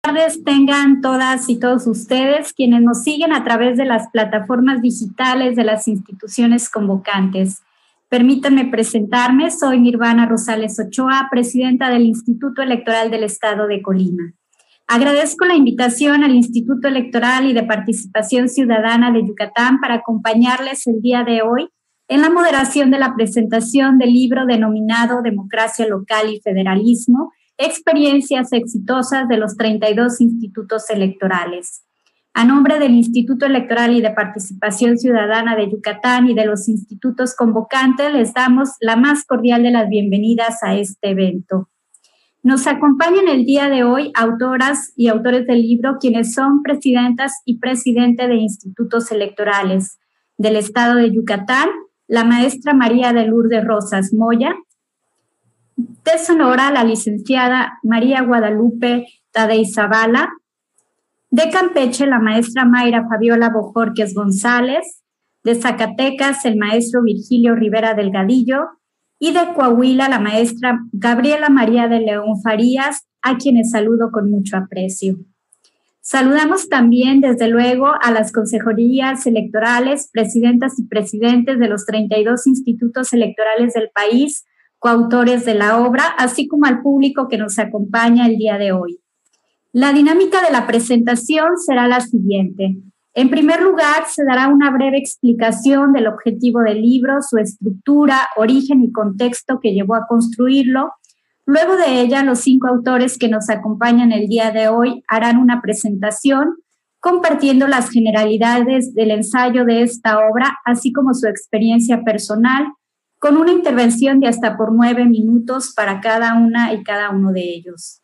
Buenas tardes tengan todas y todos ustedes quienes nos siguen a través de las plataformas digitales de las instituciones convocantes. Permítanme presentarme, soy Nirvana Rosales Ochoa, presidenta del Instituto Electoral del Estado de Colima. Agradezco la invitación al Instituto Electoral y de Participación Ciudadana de Yucatán para acompañarles el día de hoy en la moderación de la presentación del libro denominado Democracia Local y Federalismo, experiencias exitosas de los 32 institutos electorales. A nombre del Instituto Electoral y de Participación Ciudadana de Yucatán y de los institutos convocantes, les damos la más cordial de las bienvenidas a este evento. Nos acompañan el día de hoy autoras y autores del libro, quienes son presidentas y presidente de institutos electorales del Estado de Yucatán, la maestra María de Lourdes Rosas Moya; de Sonora, la licenciada María Guadalupe Tadei Zavala; de Campeche, la maestra Mayra Fabiola Bojorquez González; de Zacatecas, el maestro Virgilio Rivera Delgadillo; y de Coahuila, la maestra Gabriela María de León Farías, a quienes saludo con mucho aprecio. Saludamos también, desde luego, a las consejerías electorales, presidentas y presidentes de los 32 institutos electorales del país, coautores de la obra, así como al público que nos acompaña el día de hoy. La dinámica de la presentación será la siguiente. En primer lugar, se dará una breve explicación del objetivo del libro, su estructura, origen y contexto que llevó a construirlo. Luego de ella, los 5 autores que nos acompañan el día de hoy harán una presentación compartiendo las generalidades del ensayo de esta obra, así como su experiencia personal, con una intervención de hasta por 9 minutos para cada una y cada uno de ellos.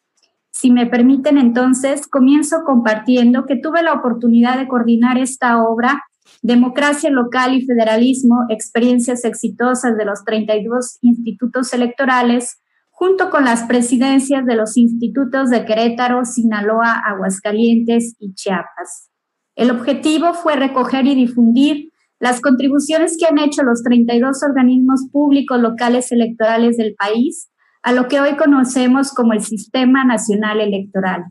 Si me permiten, entonces, comienzo compartiendo que tuve la oportunidad de coordinar esta obra, Democracia Local y Federalismo, experiencias exitosas de los 32 institutos electorales, junto con las presidencias de los institutos de Querétaro, Sinaloa, Aguascalientes y Chiapas. El objetivo fue recoger y difundir las contribuciones que han hecho los 32 organismos públicos locales electorales del país a lo que hoy conocemos como el Sistema Nacional Electoral.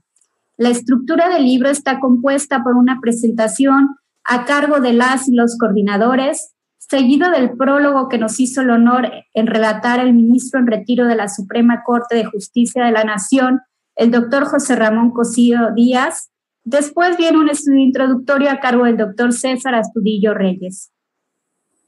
La estructura del libro está compuesta por una presentación a cargo de las y los coordinadores, seguido del prólogo que nos hizo el honor en relatar el ministro en retiro de la Suprema Corte de Justicia de la Nación, el doctor José Ramón Cosío Díaz. Después viene un estudio introductorio a cargo del doctor César Astudillo Reyes.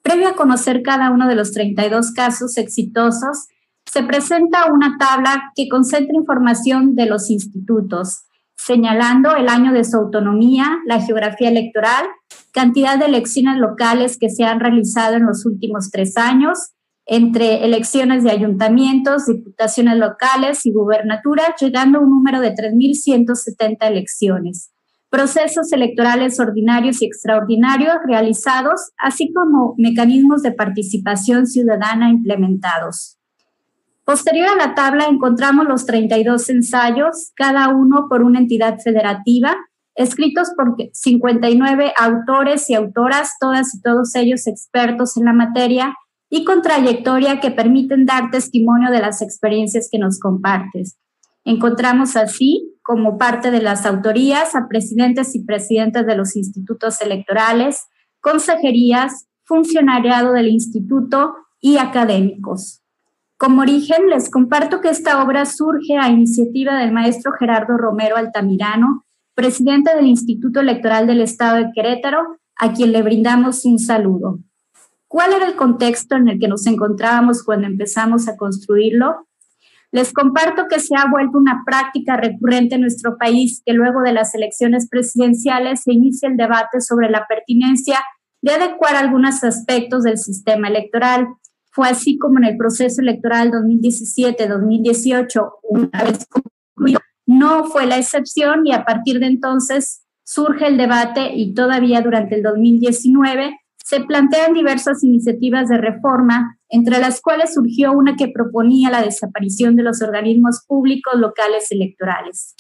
Previo a conocer cada uno de los 32 casos exitosos, se presenta una tabla que concentra información de los institutos, señalando el año de su autonomía, la geografía electoral, cantidad de elecciones locales que se han realizado en los últimos 3 años, entre elecciones de ayuntamientos, diputaciones locales y gubernaturas, llegando a un número de 3.170 elecciones. Procesos electorales ordinarios y extraordinarios realizados, así como mecanismos de participación ciudadana implementados. Posterior a la tabla encontramos los 32 ensayos, cada uno por una entidad federativa, escritos por 59 autores y autoras, todas y todos ellos expertos en la materia y con trayectoria que permiten dar testimonio de las experiencias que nos compartes. Encontramos así, como parte de las autorías, a presidentes y presidentas de los institutos electorales, consejerías, funcionariado del instituto y académicos. Como origen, les comparto que esta obra surge a iniciativa del maestro Gerardo Romero Altamirano, presidente del Instituto Electoral del Estado de Querétaro, a quien le brindamos un saludo. ¿Cuál era el contexto en el que nos encontrábamos cuando empezamos a construirlo? Les comparto que se ha vuelto una práctica recurrente en nuestro país que luego de las elecciones presidenciales se inicia el debate sobre la pertinencia de adecuar algunos aspectos del sistema electoral. Fue así como en el proceso electoral 2017-2018, una vez concluido, no fue la excepción y a partir de entonces surge el debate y todavía durante el 2019 se plantean diversas iniciativas de reforma, entre las cuales surgió una que proponía la desaparición de los organismos públicos locales electorales.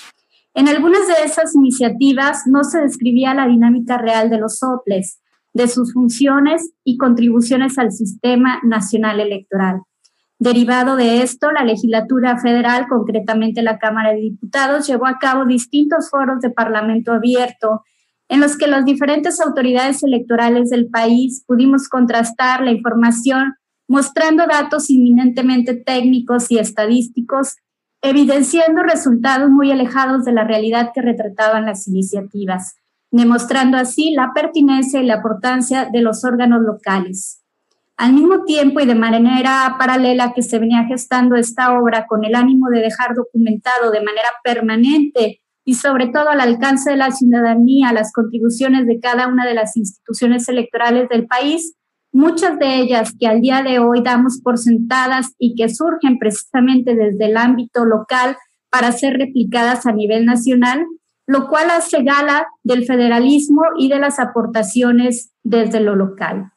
En algunas de esas iniciativas no se describía la dinámica real de los OPLEs, de sus funciones y contribuciones al sistema nacional electoral. Derivado de esto, la legislatura federal, concretamente la Cámara de Diputados, llevó a cabo distintos foros de Parlamento abierto en los que las diferentes autoridades electorales del país pudimos contrastar la información mostrando datos inminentemente técnicos y estadísticos, evidenciando resultados muy alejados de la realidad que retrataban las iniciativas, demostrando así la pertinencia y la importancia de los órganos locales. Al mismo tiempo y de manera paralela que se venía gestando esta obra con el ánimo de dejar documentado de manera permanente y sobre todo al alcance de la ciudadanía las contribuciones de cada una de las instituciones electorales del país, muchas de ellas que al día de hoy damos por sentadas y que surgen precisamente desde el ámbito local para ser replicadas a nivel nacional, lo cual hace gala del federalismo y de las aportaciones desde lo local.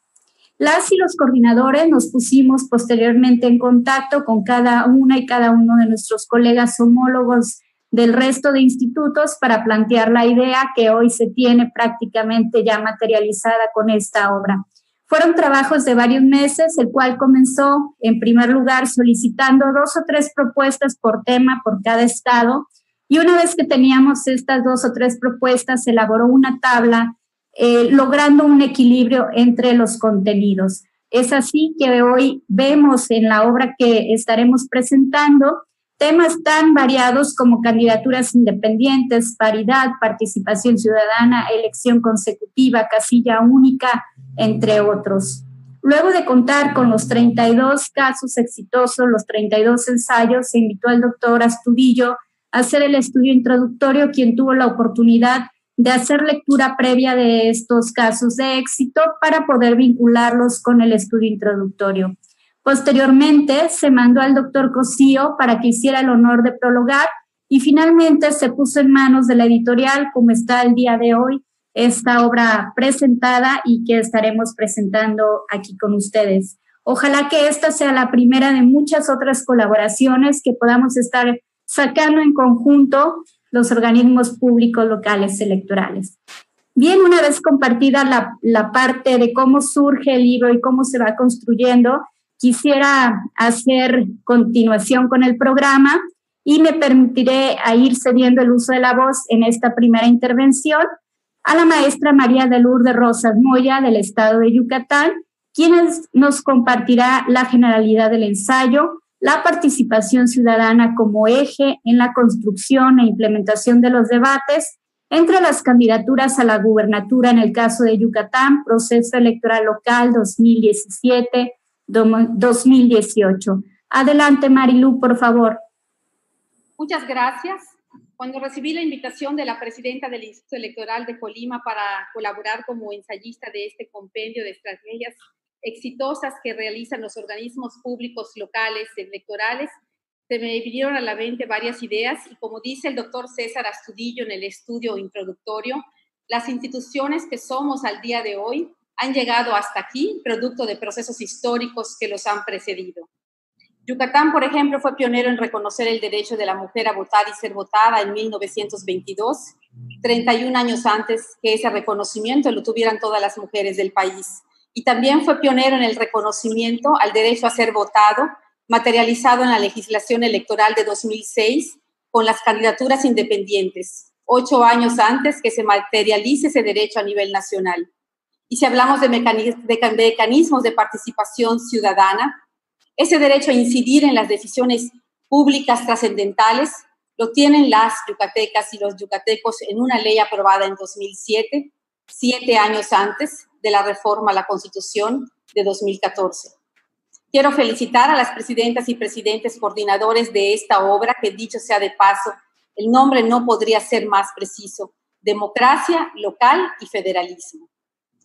Las y los coordinadores nos pusimos posteriormente en contacto con cada una y cada uno de nuestros colegas homólogos del resto de institutos para plantear la idea que hoy se tiene prácticamente ya materializada con esta obra. Fueron trabajos de varios meses, el cual comenzó en primer lugar solicitando 2 o 3 propuestas por tema por cada estado, y una vez que teníamos estas 2 o 3 propuestas, se elaboró una tabla logrando un equilibrio entre los contenidos. Es así que hoy vemos en la obra que estaremos presentando temas tan variados como candidaturas independientes, paridad, participación ciudadana, elección consecutiva, casilla única, entre otros. Luego de contar con los 32 casos exitosos, los 32 ensayos, se invitó al doctor Astudillo a hacer el estudio introductorio, quien tuvo la oportunidad de hacer lectura previa de estos casos de éxito para poder vincularlos con el estudio introductorio. Posteriormente, se mandó al doctor Cosío para que hiciera el honor de prologar y finalmente se puso en manos de la editorial, como está el día de hoy, esta obra presentada y que estaremos presentando aquí con ustedes. Ojalá que esta sea la primera de muchas otras colaboraciones que podamos estar sacando en conjunto los organismos públicos locales electorales. Bien, una vez compartida la parte de cómo surge el libro y cómo se va construyendo, quisiera hacer continuación con el programa y me permitiré ir cediendo el uso de la voz en esta primera intervención a la maestra María de Lourdes Rosas Moya del estado de Yucatán, quien nos compartirá la generalidad del ensayo, la participación ciudadana como eje en la construcción e implementación de los debates entre las candidaturas a la gubernatura en el caso de Yucatán, proceso electoral local 2017-2018. Adelante, Marilu, por favor. Muchas gracias. Cuando recibí la invitación de la presidenta del Instituto Electoral de Colima para colaborar como ensayista de este compendio de estrategias exitosas que realizan los organismos públicos locales electorales, se me vinieron a la mente varias ideas y como dice el doctor César Astudillo en el estudio introductorio, las instituciones que somos al día de hoy han llegado hasta aquí producto de procesos históricos que los han precedido. Yucatán, por ejemplo, fue pionero en reconocer el derecho de la mujer a votar y ser votada en 1922, 31 años antes que ese reconocimiento lo tuvieran todas las mujeres del país. Y también fue pionero en el reconocimiento al derecho a ser votado, materializado en la legislación electoral de 2006 con las candidaturas independientes, 8 años antes que se materialice ese derecho a nivel nacional. Y si hablamos de mecanismos de participación ciudadana, ese derecho a incidir en las decisiones públicas trascendentales lo tienen las yucatecas y los yucatecos en una ley aprobada en 2007, 7 años antes de la reforma a la Constitución de 2014. Quiero felicitar a las presidentas y presidentes coordinadores de esta obra, que dicho sea de paso, el nombre no podría ser más preciso: Democracia Local y Federalismo.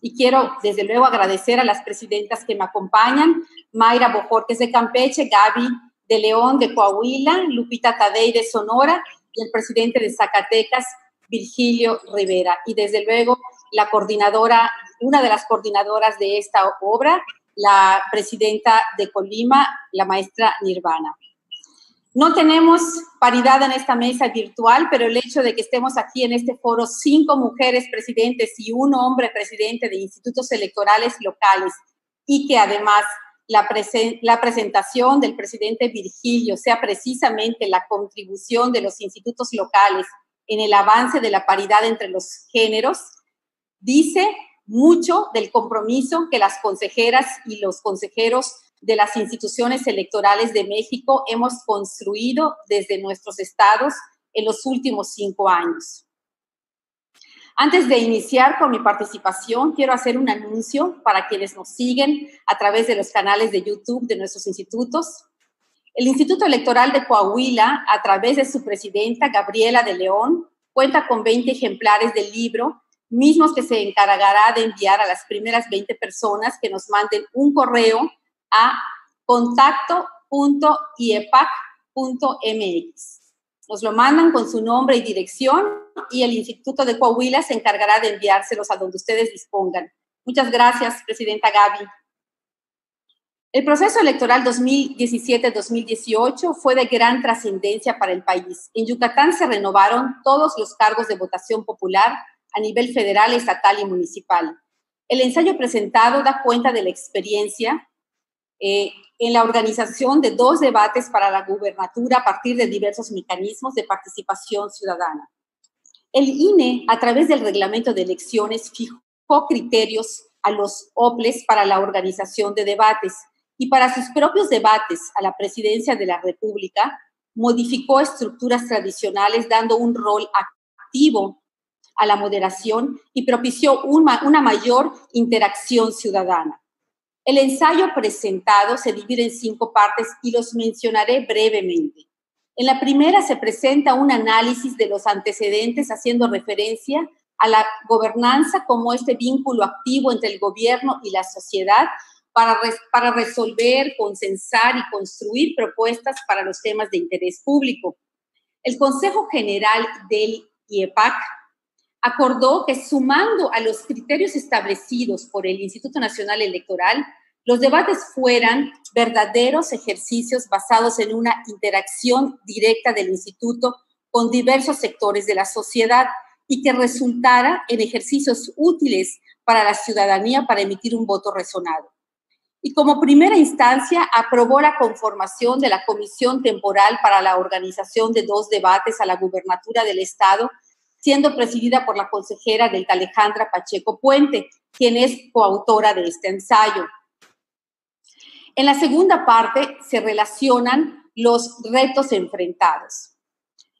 Y quiero, desde luego, agradecer a las presidentas que me acompañan, Mayra Bojorquez de Campeche, Gaby de León de Coahuila, Lupita Tadei de Sonora y el presidente de Zacatecas, Virgilio Rivera. Y desde luego, la coordinadora, una de las coordinadoras de esta obra, la presidenta de Colima, la maestra Nirvana. No tenemos paridad en esta mesa virtual, pero el hecho de que estemos aquí en este foro 5 mujeres presidentes y 1 hombre presidente de institutos electorales locales y que además la presentación del presidente Virgilio sea precisamente la contribución de los institutos locales en el avance de la paridad entre los géneros, dice mucho del compromiso que las consejeras y los consejeros de las instituciones electorales de México hemos construido desde nuestros estados en los últimos 5 años. Antes de iniciar con mi participación, quiero hacer un anuncio para quienes nos siguen a través de los canales de YouTube de nuestros institutos. El Instituto Electoral de Coahuila, a través de su presidenta, Gabriela de León, cuenta con 20 ejemplares del libro, mismos que se encargará de enviar a las primeras 20 personas que nos manden un correo a contacto.iepac.mx. Nos lo mandan con su nombre y dirección y el Instituto de Coahuila se encargará de enviárselos a donde ustedes dispongan. Muchas gracias, presidenta Gaby. El proceso electoral 2017-2018 fue de gran trascendencia para el país. En Yucatán se renovaron todos los cargos de votación popular a nivel federal, estatal y municipal. El ensayo presentado da cuenta de la experiencia en la organización de 2 debates para la gubernatura a partir de diversos mecanismos de participación ciudadana. El INE, a través del reglamento de elecciones, fijó criterios a los OPLES para la organización de debates y para sus propios debates a la presidencia de la República, modificó estructuras tradicionales dando un rol activo a la moderación y propició una mayor interacción ciudadana. El ensayo presentado se divide en 5 partes y los mencionaré brevemente. En la primera se presenta un análisis de los antecedentes haciendo referencia a la gobernanza como este vínculo activo entre el gobierno y la sociedad para resolver, consensar y construir propuestas para los temas de interés público. El Consejo General del IEPAC acordó que sumando a los criterios establecidos por el Instituto Nacional Electoral, los debates fueran verdaderos ejercicios basados en una interacción directa del instituto con diversos sectores de la sociedad y que resultara en ejercicios útiles para la ciudadanía para emitir un voto razonado. Y como primera instancia, aprobó la conformación de la Comisión Temporal para la organización de 2 debates a la gubernatura del Estado, siendo presidida por la consejera Delta Alejandra Pacheco Puente, quien es coautora de este ensayo. En la segunda parte se relacionan los retos enfrentados.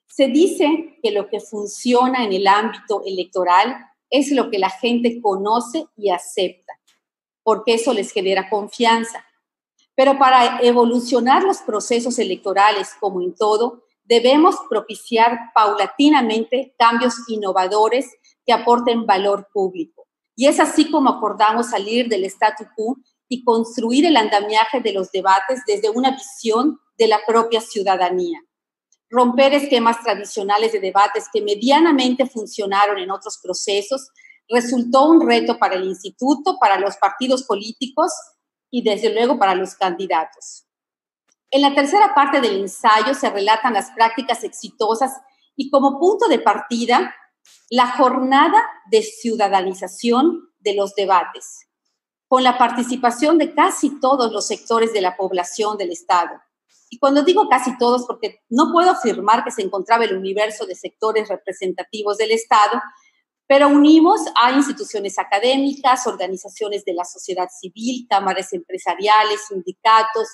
Se dice que lo que funciona en el ámbito electoral es lo que la gente conoce y acepta, porque eso les genera confianza. Pero para evolucionar los procesos electorales, como en todo, debemos propiciar paulatinamente cambios innovadores que aporten valor público. Y es así como acordamos salir del statu quo y construir el andamiaje de los debates desde una visión de la propia ciudadanía. Romper esquemas tradicionales de debates que medianamente funcionaron en otros procesos resultó un reto para el instituto, para los partidos políticos y desde luego para los candidatos. En la tercera parte del ensayo se relatan las prácticas exitosas y como punto de partida, la jornada de ciudadanización de los debates, con la participación de casi todos los sectores de la población del Estado. Y cuando digo casi todos, porque no puedo afirmar que se encontraba el universo de sectores representativos del Estado, pero unimos a instituciones académicas, organizaciones de la sociedad civil, cámaras empresariales, sindicatos,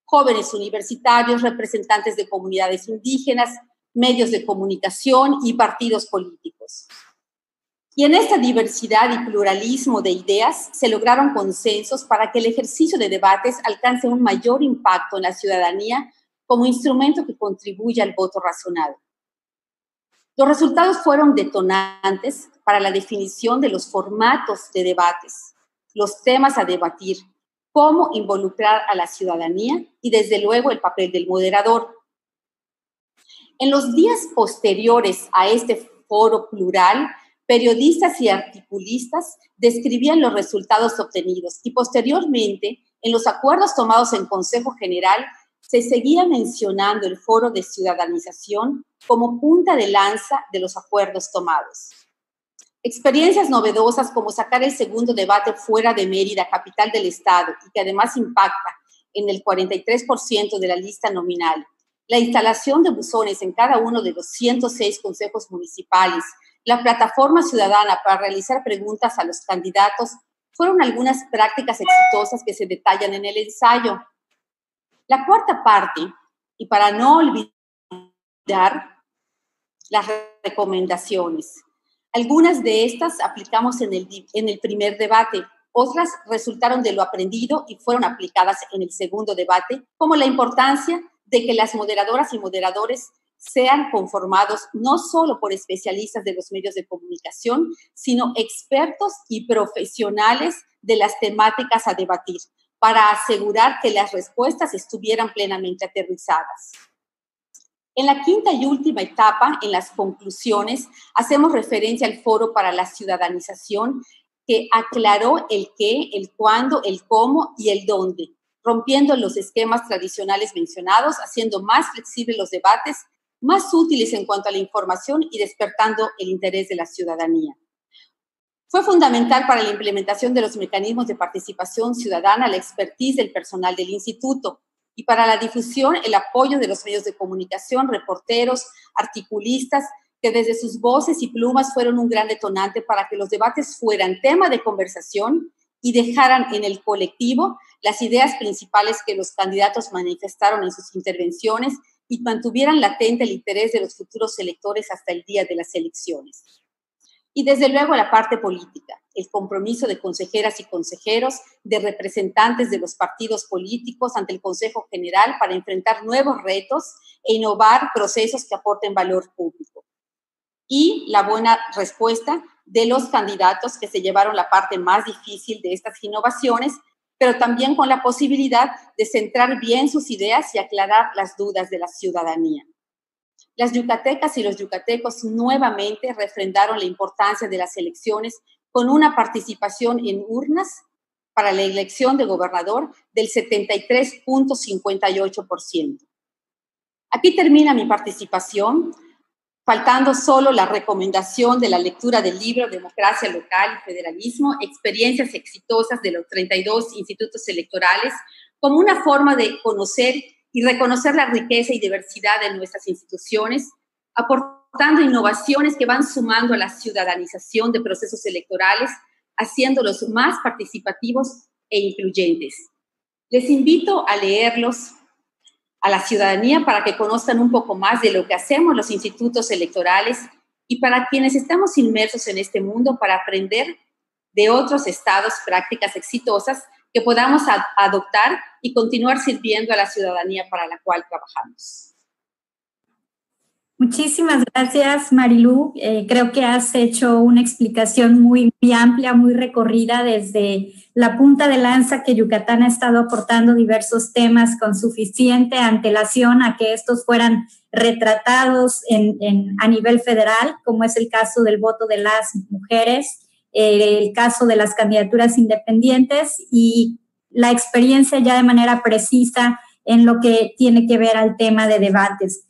jóvenes universitarios, representantes de comunidades indígenas, medios de comunicación y partidos políticos. Y en esta diversidad y pluralismo de ideas se lograron consensos para que el ejercicio de debates alcance un mayor impacto en la ciudadanía como instrumento que contribuya al voto razonado. Los resultados fueron detonantes para la definición de los formatos de debates, los temas a debatir, cómo involucrar a la ciudadanía y, desde luego, el papel del moderador. En los días posteriores a este foro plural, periodistas y articulistas describían los resultados obtenidos y, posteriormente, en los acuerdos tomados en Consejo General, se seguía mencionando el foro de ciudadanización como punta de lanza de los acuerdos tomados. Experiencias novedosas como sacar el segundo debate fuera de Mérida, capital del Estado, y que además impacta en el 43% de la lista nominal, la instalación de buzones en cada uno de los 106 consejos municipales, la plataforma ciudadana para realizar preguntas a los candidatos, fueron algunas prácticas exitosas que se detallan en el ensayo. La cuarta parte, y para no olvidar, las recomendaciones. Algunas de estas aplicamos en el primer debate, otras resultaron de lo aprendido y fueron aplicadas en el segundo debate, como la importancia de que las moderadoras y moderadores sean conformados no solo por especialistas de los medios de comunicación, sino expertos y profesionales de las temáticas a debatir, para asegurar que las respuestas estuvieran plenamente aterrizadas. En la quinta y última etapa, en las conclusiones, hacemos referencia al Foro para la Ciudadanización, que aclaró el qué, el cuándo, el cómo y el dónde, rompiendo los esquemas tradicionales mencionados, haciendo más flexibles los debates, más útiles en cuanto a la información y despertando el interés de la ciudadanía. Fue fundamental para la implementación de los mecanismos de participación ciudadana la expertise del personal del instituto y para la difusión el apoyo de los medios de comunicación, reporteros, articulistas, que desde sus voces y plumas fueron un gran detonante para que los debates fueran tema de conversación y dejaran en el colectivo las ideas principales que los candidatos manifestaron en sus intervenciones y mantuvieran latente el interés de los futuros electores hasta el día de las elecciones. Y desde luego la parte política, el compromiso de consejeras y consejeros, de representantes de los partidos políticos ante el Consejo General para enfrentar nuevos retos e innovar procesos que aporten valor público. Y la buena respuesta de los candidatos que se llevaron la parte más difícil de estas innovaciones, pero también con la posibilidad de centrar bien sus ideas y aclarar las dudas de la ciudadanía. Las yucatecas y los yucatecos nuevamente refrendaron la importancia de las elecciones con una participación en urnas para la elección de gobernador del 73.58%. Aquí termina mi participación, faltando solo la recomendación de la lectura del libro Democracia Local y Federalismo, experiencias exitosas de los 32 institutos electorales, como una forma de conocer y reconocer la riqueza y diversidad de nuestras instituciones, aportando innovaciones que van sumando a la ciudadanización de procesos electorales, haciéndolos más participativos e incluyentes. Les invito a leerlos a la ciudadanía para que conozcan un poco más de lo que hacemos los institutos electorales y para quienes estamos inmersos en este mundo para aprender de otros estados prácticas exitosas que podamos adoptar y continuar sirviendo a la ciudadanía para la cual trabajamos. Muchísimas gracias, Marilú. Creo que has hecho una explicación muy amplia, muy recorrida desde la punta de lanza que Yucatán ha estado aportando diversos temas con suficiente antelación a que estos fueran retratados a nivel federal, como es el caso del voto de las mujeres, el caso de las candidaturas independientes y la experiencia ya de manera precisa en lo que tiene que ver al tema de debates.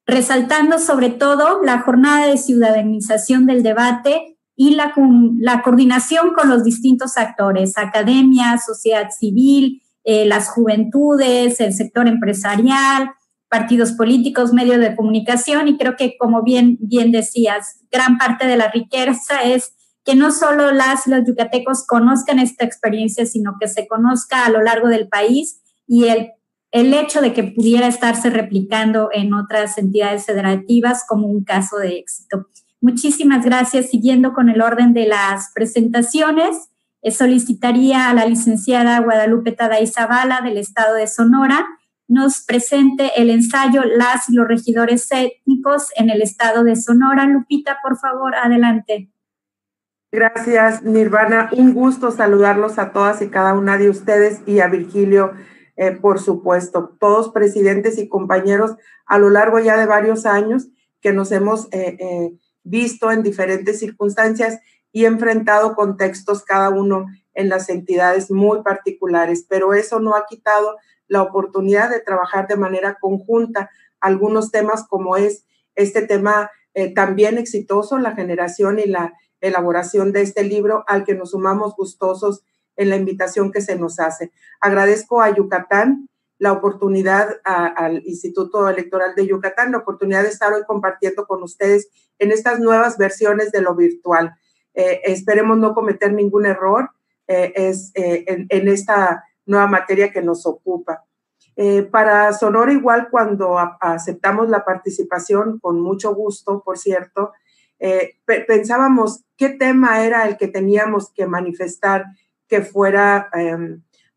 Resaltando sobre todo la jornada de ciudadanización del debate y la coordinación con los distintos actores, academia, sociedad civil, las juventudes, el sector empresarial, partidos políticos, medios de comunicación, y creo que, como bien decías, gran parte de la riqueza es que no solo las y los yucatecos conozcan esta experiencia, sino que se conozca a lo largo del país y el hecho de que pudiera estarse replicando en otras entidades federativas como un caso de éxito. Muchísimas gracias. Siguiendo con el orden de las presentaciones, solicitaría a la licenciada Guadalupe Taday Zavala del Estado de Sonora nos presente el ensayo Las y los regidores étnicos en el Estado de Sonora. Lupita, por favor, adelante. Gracias, Nirvana. Un gusto saludarlos a todas y cada una de ustedes y a Virgilio, por supuesto, todos presidentes y compañeros a lo largo ya de varios años que nos hemos visto en diferentes circunstancias y enfrentado contextos cada uno en las entidades muy particulares, pero eso no ha quitado la oportunidad de trabajar de manera conjunta algunos temas como es este tema también exitoso, la generación y la elaboración de este libro al que nos sumamos gustosos en la invitación que se nos hace. Agradezco a Yucatán la oportunidad, al Instituto Electoral de Yucatán, la oportunidad de estar hoy compartiendo con ustedes en estas nuevas versiones de lo virtual. Esperemos no cometer ningún error en esta nueva materia que nos ocupa. Para Sonora igual, cuando aceptamos la participación, con mucho gusto, por cierto, pensábamos qué tema era el que teníamos que manifestar que fuera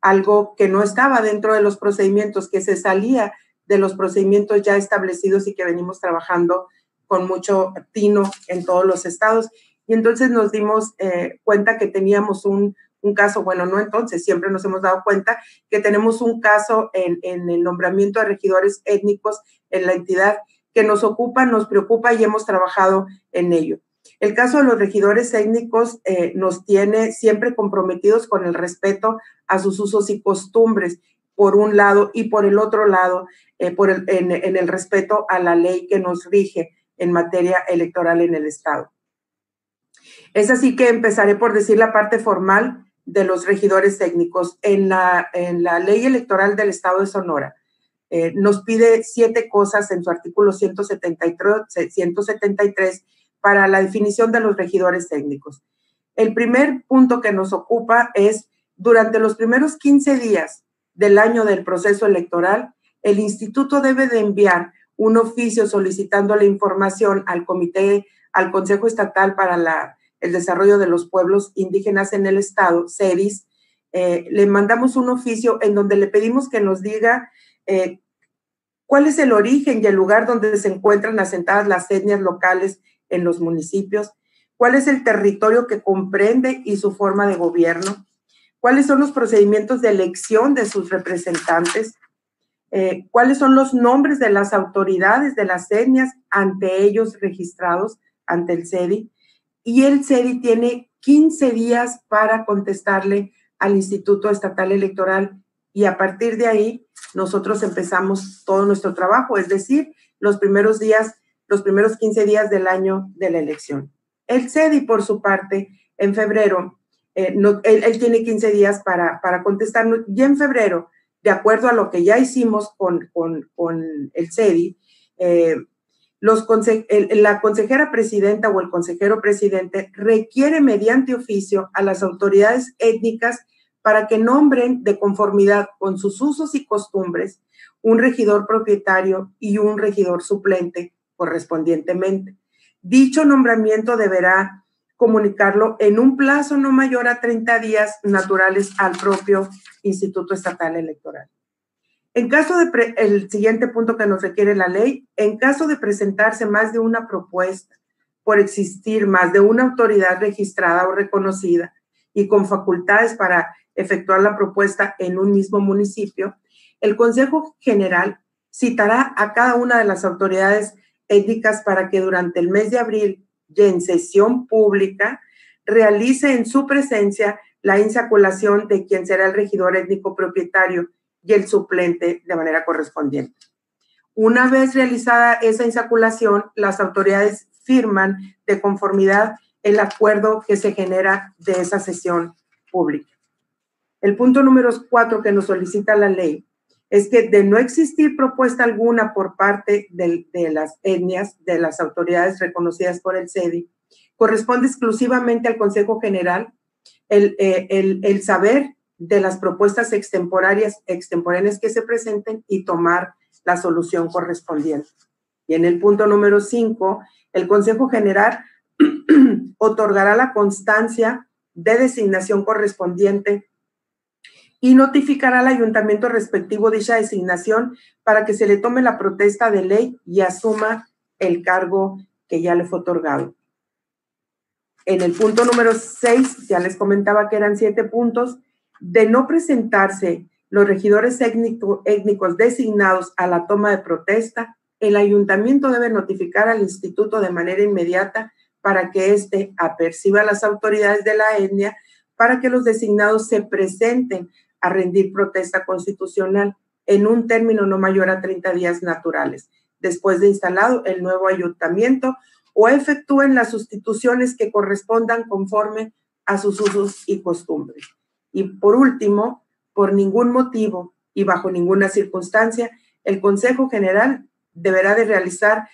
algo que no estaba dentro de los procedimientos, que se salía de los procedimientos ya establecidos y que venimos trabajando con mucho tino en todos los estados. Y entonces nos dimos cuenta que teníamos un caso, bueno, no entonces, siempre nos hemos dado cuenta que tenemos un caso en el nombramiento de regidores étnicos en la entidad que nos ocupa, nos preocupa y hemos trabajado en ello. El caso de los regidores étnicos nos tiene siempre comprometidos con el respeto a sus usos y costumbres, por un lado, y por el otro lado, en el respeto a la ley que nos rige en materia electoral en el Estado. Es así que empezaré por decir la parte formal de los regidores técnicos. En la ley electoral del Estado de Sonora nos pide 7 cosas en su artículo 173 para la definición de los regidores técnicos. El primer punto que nos ocupa es, durante los primeros 15 días del año del proceso electoral, el instituto debe de enviar un oficio solicitando la información al Consejo Estatal para el Desarrollo de los Pueblos Indígenas en el Estado, CEDIS. Le mandamos un oficio en donde le pedimos que nos diga cuál es el origen y el lugar donde se encuentran asentadas las etnias locales en los municipios, cuál es el territorio que comprende y su forma de gobierno, cuáles son los procedimientos de elección de sus representantes, cuáles son los nombres de las autoridades de las etnias ante ellos registrados ante el CEDI, y el CEDI tiene 15 días para contestarle al Instituto Estatal Electoral, y a partir de ahí nosotros empezamos todo nuestro trabajo, es decir, los primeros 15 días del año de la elección. El CEDI, por su parte, en febrero, él tiene 15 días para contestarnos, y en febrero, de acuerdo a lo que ya hicimos con el CEDI, la consejera presidenta o el consejero presidente requiere mediante oficio a las autoridades étnicas para que nombren de conformidad con sus usos y costumbres un regidor propietario y un regidor suplente correspondientemente. Dicho nombramiento deberá comunicarlo en un plazo no mayor a 30 días naturales al propio Instituto Estatal Electoral. En caso el siguiente punto que nos requiere la ley, en caso de presentarse más de una propuesta, por existir más de una autoridad registrada o reconocida y con facultades para efectuar la propuesta en un mismo municipio, el Consejo General citará a cada una de las autoridades étnicas para que durante el mes de abril y en sesión pública realice en su presencia la insaculación de quien será el regidor étnico propietario y el suplente de manera correspondiente. Una vez realizada esa insaculación, las autoridades firman de conformidad el acuerdo que se genera de esa sesión pública. El punto número 4 que nos solicita la ley es que, de no existir propuesta alguna por parte de las etnias, de las autoridades reconocidas por el CEDI, corresponde exclusivamente al Consejo General el saber de las propuestas extemporáneas que se presenten y tomar la solución correspondiente. Y en el punto número 5, el Consejo General otorgará la constancia de designación correspondiente y notificará al ayuntamiento respectivo dicha designación para que se le tome la protesta de ley y asuma el cargo que ya le fue otorgado. En el punto número 6, ya les comentaba que eran 7 puntos, de no presentarse los regidores étnicos designados a la toma de protesta, el ayuntamiento debe notificar al instituto de manera inmediata para que éste aperciba a las autoridades de la etnia para que los designados se presenten a rendir protesta constitucional en un término no mayor a 30 días naturales, después de instalado el nuevo ayuntamiento, o efectúen las sustituciones que correspondan conforme a sus usos y costumbres. Y por último, por ningún motivo y bajo ninguna circunstancia, el Consejo General dejará de realizar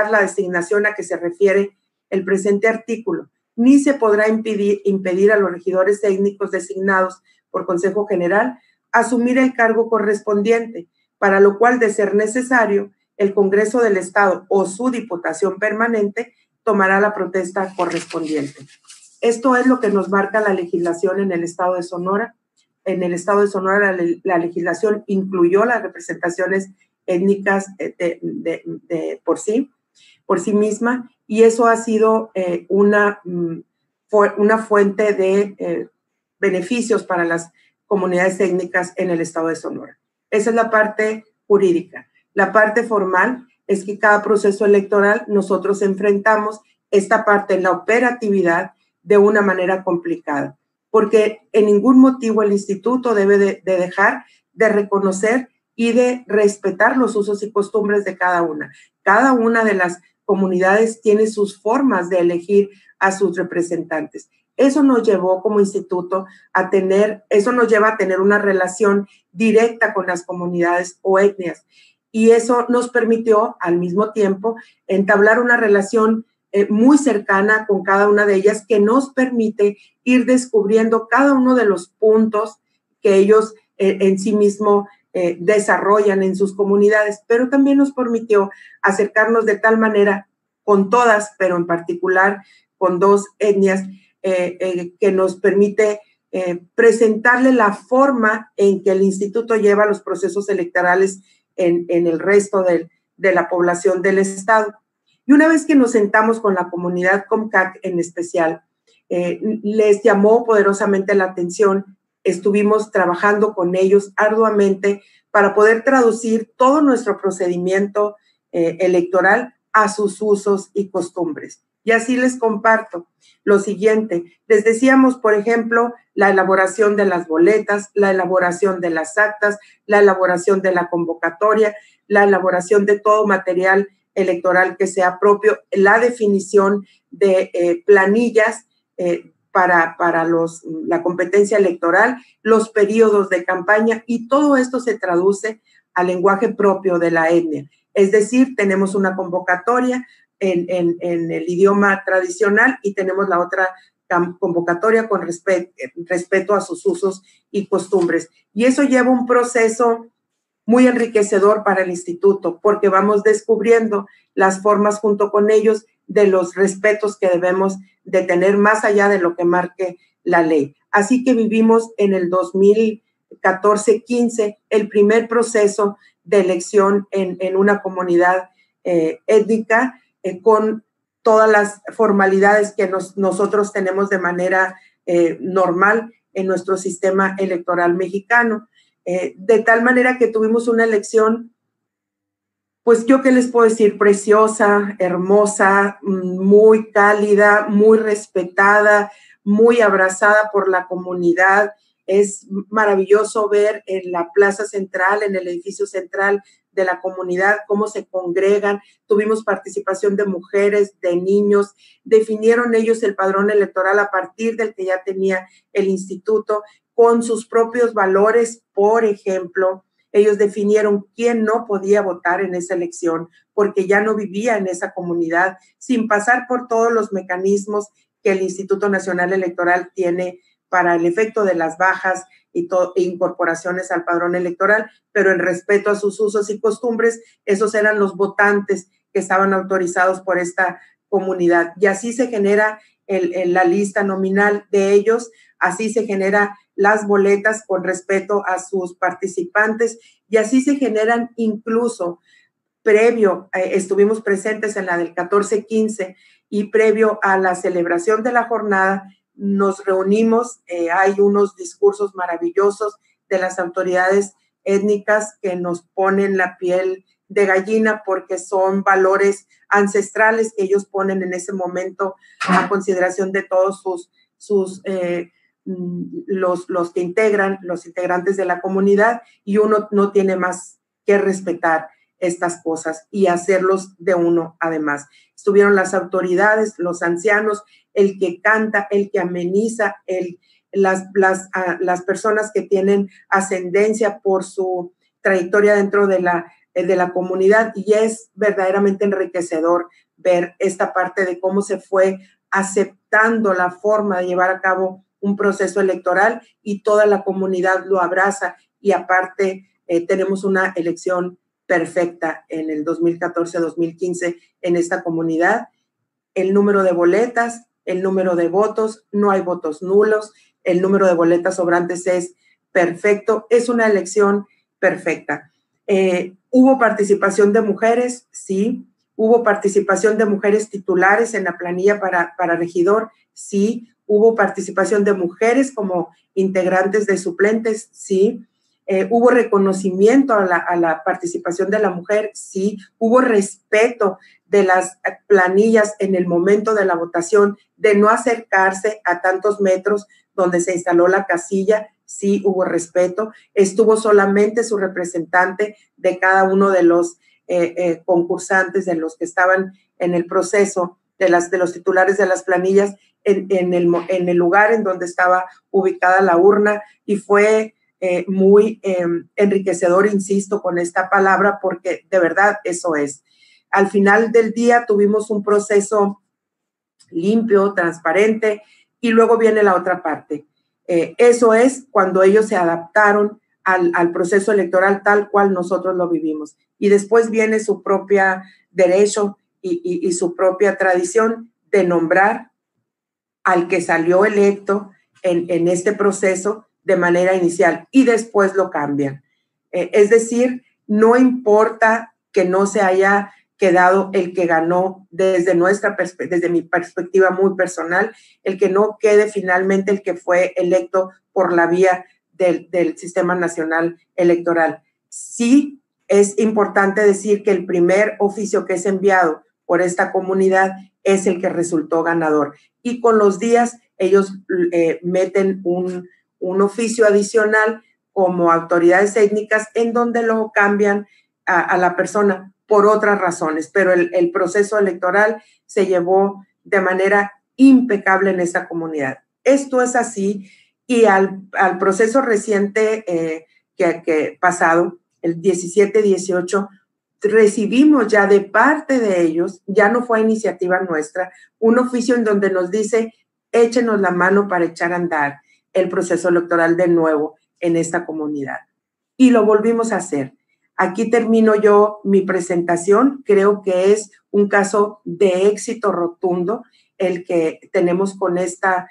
la designación a que se refiere el presente artículo, ni se podrá impedir a los regidores técnicos designados por Consejo General asumir el cargo correspondiente, para lo cual, de ser necesario, el Congreso del Estado o su Diputación Permanente tomará la protesta correspondiente. Esto es lo que nos marca la legislación en el Estado de Sonora. En el Estado de Sonora la legislación incluyó las representaciones étnicas por sí misma, y eso ha sido una fuente de beneficios para las comunidades étnicas en el Estado de Sonora. Esa es la parte jurídica. La parte formal es que cada proceso electoral nosotros enfrentamos esta parte en la operatividad de una manera complicada, porque en ningún motivo el instituto debe de dejar de reconocer y de respetar los usos y costumbres de cada una. Cada una de las comunidades tiene sus formas de elegir a sus representantes. Eso nos llevó como instituto eso nos lleva a tener una relación directa con las comunidades o etnias. Y eso nos permitió al mismo tiempo entablar una relación muy cercana con cada una de ellas, que nos permite ir descubriendo cada uno de los puntos que ellos en sí mismos desarrollan en sus comunidades, pero también nos permitió acercarnos de tal manera con todas, pero en particular con dos etnias, que nos permite presentarle la forma en que el instituto lleva los procesos electorales en el resto de la población del estado. Y una vez que nos sentamos con la comunidad Comcac en especial, les llamó poderosamente la atención. Estuvimos trabajando con ellos arduamente para poder traducir todo nuestro procedimiento electoral a sus usos y costumbres. Y así les comparto lo siguiente. Les decíamos, por ejemplo, la elaboración de las boletas, la elaboración de las actas, la elaboración de la convocatoria, la elaboración de todo material electoral que sea propio, la definición de planillas para la competencia electoral, los periodos de campaña, y todo esto se traduce al lenguaje propio de la etnia. Es decir, tenemos una convocatoria en el idioma tradicional y tenemos la otra convocatoria con respeto a sus usos y costumbres. Y eso lleva un proceso muy enriquecedor para el instituto, porque vamos descubriendo las formas junto con ellos de los respetos que debemos de tener más allá de lo que marque la ley. Así que vivimos en el 2014-15 el primer proceso de elección en una comunidad étnica, con todas las formalidades que nosotros tenemos de manera normal en nuestro sistema electoral mexicano. De tal manera que tuvimos una elección, pues yo qué les puedo decir, preciosa, hermosa, muy cálida, muy respetada, muy abrazada por la comunidad. Es maravilloso ver en la plaza central, en el edificio central de la comunidad, cómo se congregan. Tuvimos participación de mujeres, de niños. Definieron ellos el padrón electoral a partir del que ya tenía el instituto, con sus propios valores. Por ejemplo, ellos definieron quién no podía votar en esa elección porque ya no vivía en esa comunidad, sin pasar por todos los mecanismos que el Instituto Nacional Electoral tiene para el efecto de las bajas e incorporaciones al padrón electoral, pero en respeto a sus usos y costumbres. Esos eran los votantes que estaban autorizados por esta comunidad. Y así se genera la lista nominal de ellos, así se genera las boletas con respeto a sus participantes, y así se generan incluso estuvimos presentes en la del 14-15, y previo a la celebración de la jornada nos reunimos. Hay unos discursos maravillosos de las autoridades étnicas que nos ponen la piel de gallina, porque son valores ancestrales que ellos ponen en ese momento a consideración de todos los que integran, los integrantes de la comunidad, y uno no tiene más que respetar estas cosas y hacerlos de uno. Además, estuvieron las autoridades, los ancianos, el que canta, el que ameniza, el las personas que tienen ascendencia por su trayectoria dentro de la comunidad, y es verdaderamente enriquecedor ver esta parte de cómo se fue aceptando la forma de llevar a cabo un proceso electoral y toda la comunidad lo abraza, y aparte tenemos una elección perfecta en el 2014-2015 en esta comunidad. El número de boletas, el número de votos, no hay votos nulos, el número de boletas sobrantes es perfecto, es una elección perfecta. ¿Hubo participación de mujeres? Sí. ¿Hubo participación de mujeres titulares en la planilla para regidor? Sí. ¿Hubo participación de mujeres como integrantes de suplentes? Sí. ¿Hubo reconocimiento a la participación de la mujer? Sí. ¿Hubo respeto de las planillas en el momento de la votación, de no acercarse a tantos metros donde se instaló la casilla? Sí, hubo respeto. Estuvo solamente su representante de cada uno de los concursantes, de los que estaban en el proceso, de los titulares de las planillas, en el lugar en donde estaba ubicada la urna, y fue muy enriquecedor, insisto, con esta palabra, porque de verdad eso es. Al final del día tuvimos un proceso limpio, transparente, y luego viene la otra parte. Eso es cuando ellos se adaptaron al proceso electoral tal cual nosotros lo vivimos. Y después viene su propio derecho y su propia tradición de nombrar al que salió electo en este proceso de manera inicial, y después lo cambian. Es decir, no importa que no se haya quedado el que ganó desde mi perspectiva muy personal, el que no quede finalmente el que fue electo por la vía del Sistema Nacional Electoral. Sí es importante decir que el primer oficio que es enviado por esta comunidad es el que resultó ganador, y con los días ellos meten un oficio adicional como autoridades étnicas en donde lo cambian a la persona por otras razones, pero el proceso electoral se llevó de manera impecable en esta comunidad. Esto es así, y al proceso reciente que pasado, el 17-18, recibimos ya de parte de ellos, ya no fue iniciativa nuestra, un oficio en donde nos dice: échenos la mano para echar a andar el proceso electoral de nuevo en esta comunidad. Y lo volvimos a hacer. Aquí termino yo mi presentación. Creo que es un caso de éxito rotundo el que tenemos con esta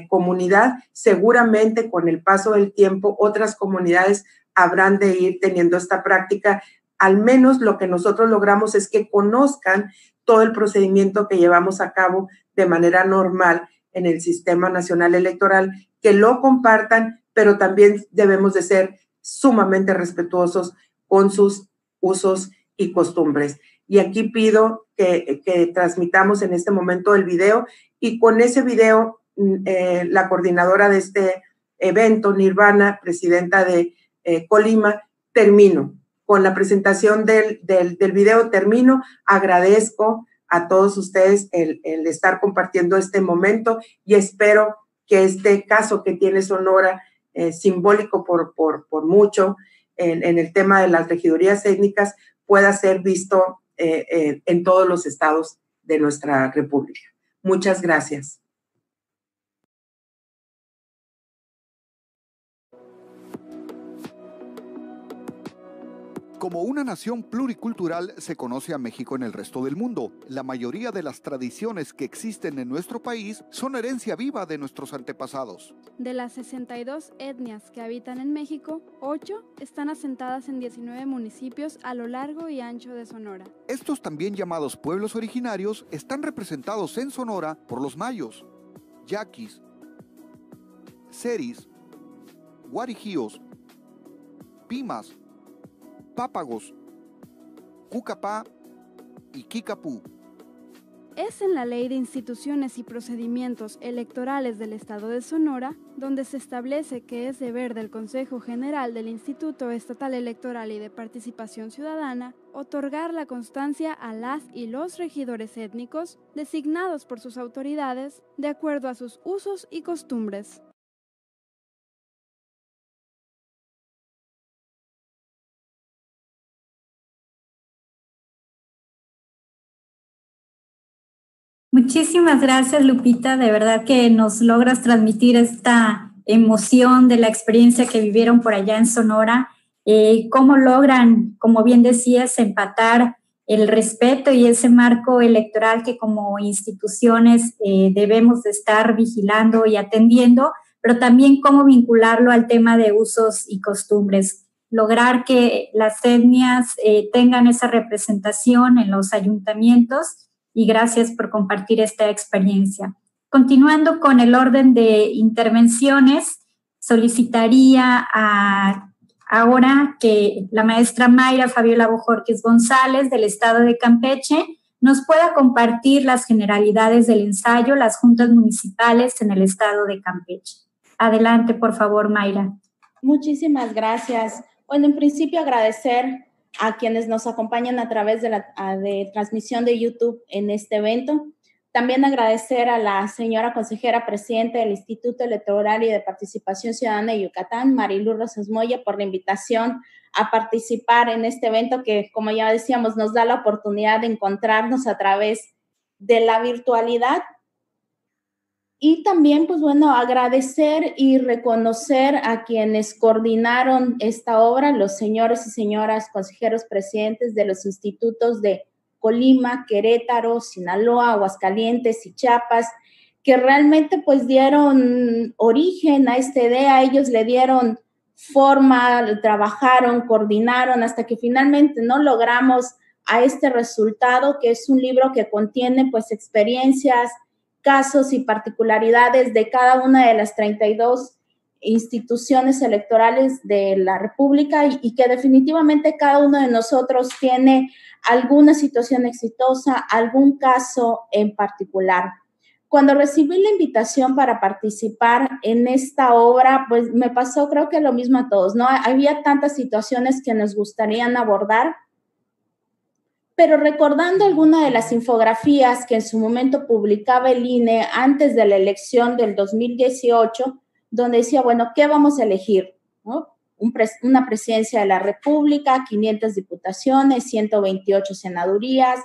comunidad. Seguramente con el paso del tiempo otras comunidades habrán de ir teniendo esta práctica. Al menos lo que nosotros logramos es que conozcan todo el procedimiento que llevamos a cabo de manera normal en el Sistema Nacional Electoral, que lo compartan, pero también debemos de ser sumamente respetuosos con sus usos y costumbres. Y aquí pido que transmitamos en este momento el video, y con ese video la coordinadora de este evento, Nirvana, presidenta de Colima, termino. Con la presentación del video termino. Agradezco a todos ustedes el estar compartiendo este momento, y espero que este caso que tiene Sonora, simbólico por mucho, en el tema de las regidurías étnicas, pueda ser visto en todos los estados de nuestra república. Muchas gracias. Como una nación pluricultural se conoce a México en el resto del mundo. La mayoría de las tradiciones que existen en nuestro país son herencia viva de nuestros antepasados. De las 62 etnias que habitan en México, 8 están asentadas en 19 municipios a lo largo y ancho de Sonora. Estos también llamados pueblos originarios están representados en Sonora por los mayos, yaquis, seris, guarijíos, pimas, pápagos, cucapá y quicapú. Es en la Ley de Instituciones y Procedimientos Electorales del Estado de Sonora donde se establece que es deber del Consejo General del Instituto Estatal Electoral y de Participación Ciudadana otorgar la constancia a las y los regidores étnicos designados por sus autoridades de acuerdo a sus usos y costumbres. Muchísimas gracias, Lupita. De verdad que nos logras transmitir esta emoción de la experiencia que vivieron por allá en Sonora. ¿Cómo logran, como bien decías, empatar el respeto y ese marco electoral que como instituciones debemos de estar vigilando y atendiendo, pero también cómo vincularlo al tema de usos y costumbres? Lograr que las etnias tengan esa representación en los ayuntamientos, y gracias por compartir esta experiencia. Continuando con el orden de intervenciones, solicitaría ahora que la maestra Mayra Fabiola Bojorquez González del Estado de Campeche nos pueda compartir las generalidades del ensayo Las Juntas Municipales en el Estado de Campeche. Adelante, por favor, Mayra. Muchísimas gracias. Bueno, en principio agradecer a quienes nos acompañan a través de la transmisión de YouTube en este evento. También agradecer a la señora consejera presidenta del Instituto Electoral y de Participación Ciudadana de Yucatán, Marilú Rosas Moya, por la invitación a participar en este evento que, como ya decíamos, nos da la oportunidad de encontrarnos a través de la virtualidad. Y también, pues bueno, agradecer y reconocer a quienes coordinaron esta obra, los señores y señoras consejeros presidentes de los institutos de Colima, Querétaro, Sinaloa, Aguascalientes y Chiapas, que realmente pues dieron origen a esta idea, ellos le dieron forma, trabajaron, coordinaron, hasta que finalmente no logramos a este resultado, que es un libro que contiene pues experiencias, casos y particularidades de cada una de las 32 instituciones electorales de la República y que definitivamente cada uno de nosotros tiene alguna situación exitosa, algún caso en particular. Cuando recibí la invitación para participar en esta obra, pues me pasó creo que lo mismo a todos, ¿no? Había tantas situaciones que nos gustarían abordar, pero recordando alguna de las infografías que en su momento publicaba el INE antes de la elección del 2018, donde decía, bueno, ¿qué vamos a elegir? ¿No? Una presidencia de la República, 500 diputaciones, 128 senadurías.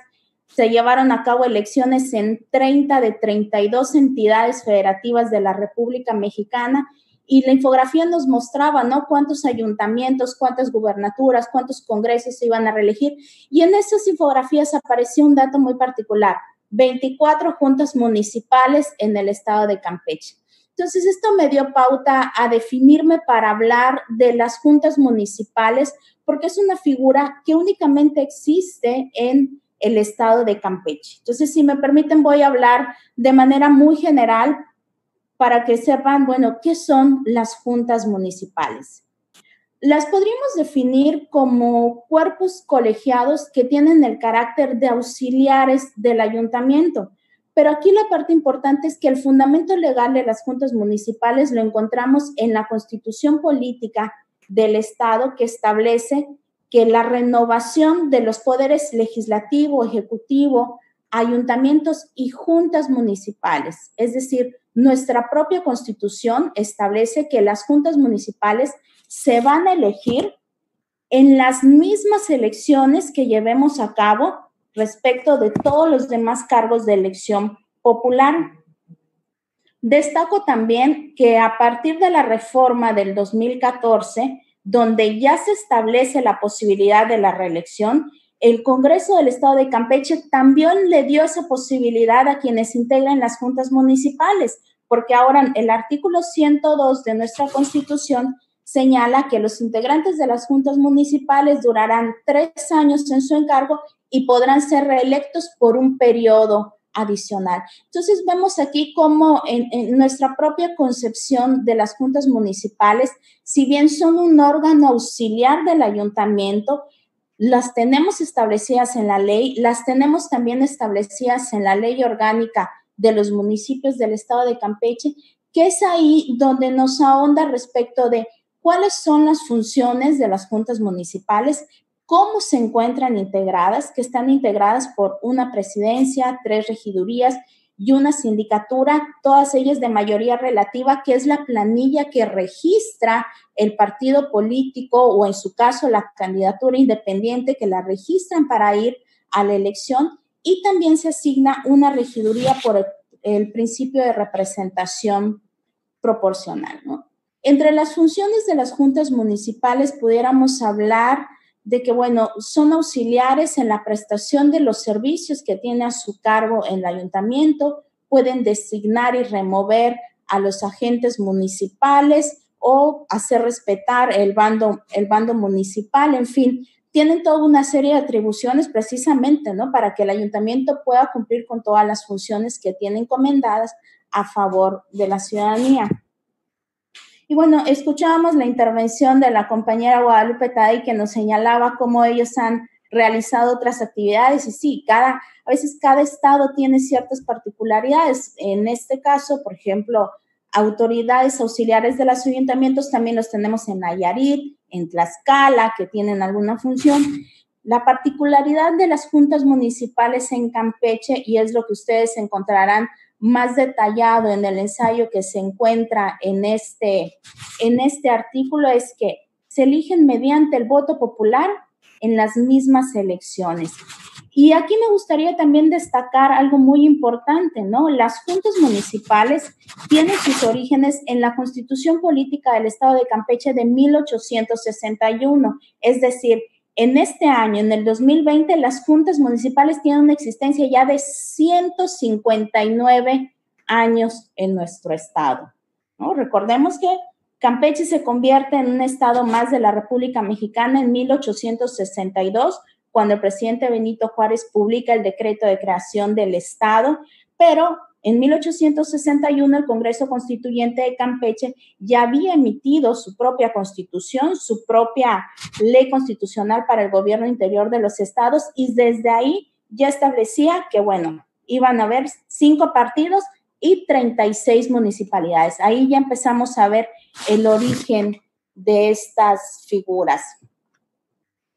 Se llevaron a cabo elecciones en 30 de 32 entidades federativas de la República Mexicana, y la infografía nos mostraba, ¿no?, cuántos ayuntamientos, cuántas gubernaturas, cuántos congresos se iban a reelegir, y en esas infografías aparecía un dato muy particular: 24 juntas municipales en el estado de Campeche. Entonces, esto me dio pauta a definirme para hablar de las juntas municipales, porque es una figura que únicamente existe en el estado de Campeche. Entonces, si me permiten, voy a hablar de manera muy general para que sepan, bueno, ¿qué son las juntas municipales? Las podríamos definir como cuerpos colegiados que tienen el carácter de auxiliares del ayuntamiento. Pero aquí la parte importante es que el fundamento legal de las juntas municipales lo encontramos en la Constitución Política del Estado, que establece que la renovación de los poderes legislativo, ejecutivo, ayuntamientos y juntas municipales, es decir, nuestra propia Constitución establece que las juntas municipales se van a elegir en las mismas elecciones que llevemos a cabo respecto de todos los demás cargos de elección popular. Destaco también que a partir de la reforma del 2014, donde ya se establece la posibilidad de la reelección, el Congreso del Estado de Campeche también le dio esa posibilidad a quienes integran las juntas municipales, porque ahora el artículo 102 de nuestra Constitución señala que los integrantes de las juntas municipales durarán 3 años en su encargo y podrán ser reelectos por un periodo adicional. Entonces vemos aquí cómo en nuestra propia concepción de las juntas municipales, si bien son un órgano auxiliar del ayuntamiento, las tenemos establecidas en la ley, las tenemos también establecidas en la ley orgánica de los municipios del estado de Campeche, que es ahí donde nos ahonda respecto de cuáles son las funciones de las juntas municipales, cómo se encuentran integradas, que están integradas por una presidencia, 3 regidurías y una sindicatura, todas ellas de mayoría relativa, que es la planilla que registra el partido político o en su caso la candidatura independiente que la registran para ir a la elección, y también se asigna una regiduría por el principio de representación proporcional, ¿no? Entre las funciones de las juntas municipales pudiéramos hablar de que, bueno, son auxiliares en la prestación de los servicios que tiene a su cargo el ayuntamiento, pueden designar y remover a los agentes municipales o hacer respetar el bando municipal, en fin, tienen toda una serie de atribuciones precisamente, ¿no?, para que el ayuntamiento pueda cumplir con todas las funciones que tiene encomendadas a favor de la ciudadanía. Y bueno, escuchábamos la intervención de la compañera Guadalupe Taday, que nos señalaba cómo ellos han realizado otras actividades, y sí, a veces cada estado tiene ciertas particularidades. En este caso, por ejemplo, autoridades auxiliares de los ayuntamientos también los tenemos en Nayarit, en Tlaxcala, que tienen alguna función. La particularidad de las juntas municipales en Campeche, y es lo que ustedes encontrarán más detallado en el ensayo que se encuentra en este artículo, es que se eligen mediante el voto popular en las mismas elecciones. Y aquí me gustaría también destacar algo muy importante, ¿no? Las juntas municipales tienen sus orígenes en la Constitución Política del Estado de Campeche de 1861, es decir, en este año, en el 2020, las juntas municipales tienen una existencia ya de 159 años en nuestro estado, ¿no? Recordemos que Campeche se convierte en un estado más de la República Mexicana en 1862, cuando el presidente Benito Juárez publica el decreto de creación del estado, pero en 1861 el Congreso Constituyente de Campeche ya había emitido su propia constitución, su propia ley constitucional para el gobierno interior de los estados, y desde ahí ya establecía que, bueno, iban a haber 5 partidos y 36 municipalidades. Ahí ya empezamos a ver el origen de estas figuras.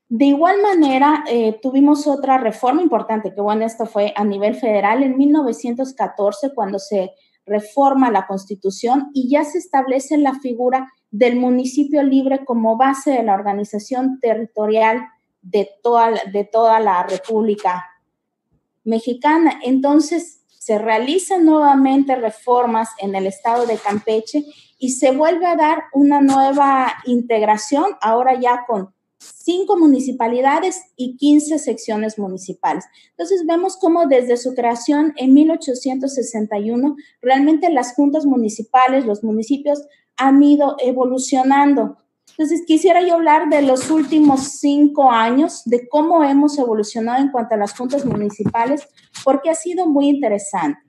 De igual manera, tuvimos otra reforma importante, que bueno, esto fue a nivel federal en 1914, cuando se reforma la Constitución y ya se establece la figura del municipio libre como base de la organización territorial de toda la República Mexicana. Entonces, se realizan nuevamente reformas en el estado de Campeche y se vuelve a dar una nueva integración, ahora ya con 5 municipalidades y 15 secciones municipales. Entonces vemos cómo desde su creación en 1861, realmente las juntas municipales, los municipios han ido evolucionando. Entonces quisiera yo hablar de los últimos 5 años, de cómo hemos evolucionado en cuanto a las juntas municipales, porque ha sido muy interesante.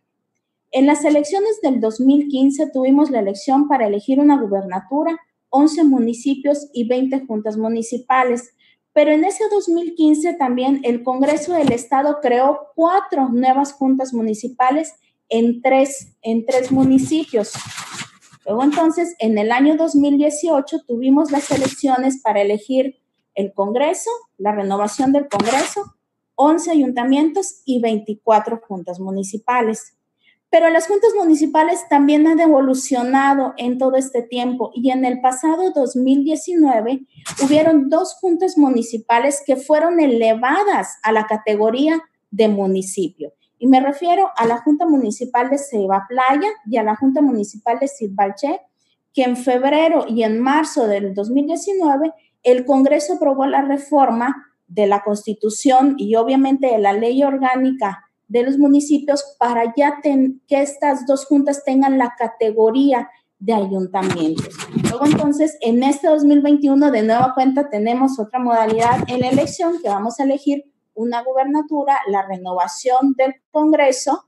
En las elecciones del 2015 tuvimos la elección para elegir una gubernatura, 11 municipios y 20 juntas municipales. Pero en ese 2015 también el Congreso del Estado creó 4 nuevas juntas municipales en tres municipios. Luego entonces, en el año 2018 tuvimos las elecciones para elegir el Congreso, la renovación del Congreso, 11 ayuntamientos y 24 juntas municipales. Pero las juntas municipales también han evolucionado en todo este tiempo y en el pasado 2019 hubieron 2 juntas municipales que fueron elevadas a la categoría de municipio. Y me refiero a la Junta Municipal de Ceiba Playa y a la Junta Municipal de Sitbalché, que en febrero y en marzo del 2019 el Congreso aprobó la reforma de la Constitución y obviamente de la Ley Orgánica de los municipios para ya que estas 2 juntas tengan la categoría de ayuntamientos. Luego entonces, en este 2021, de nueva cuenta, tenemos otra modalidad en la elección, que vamos a elegir una gubernatura, la renovación del Congreso,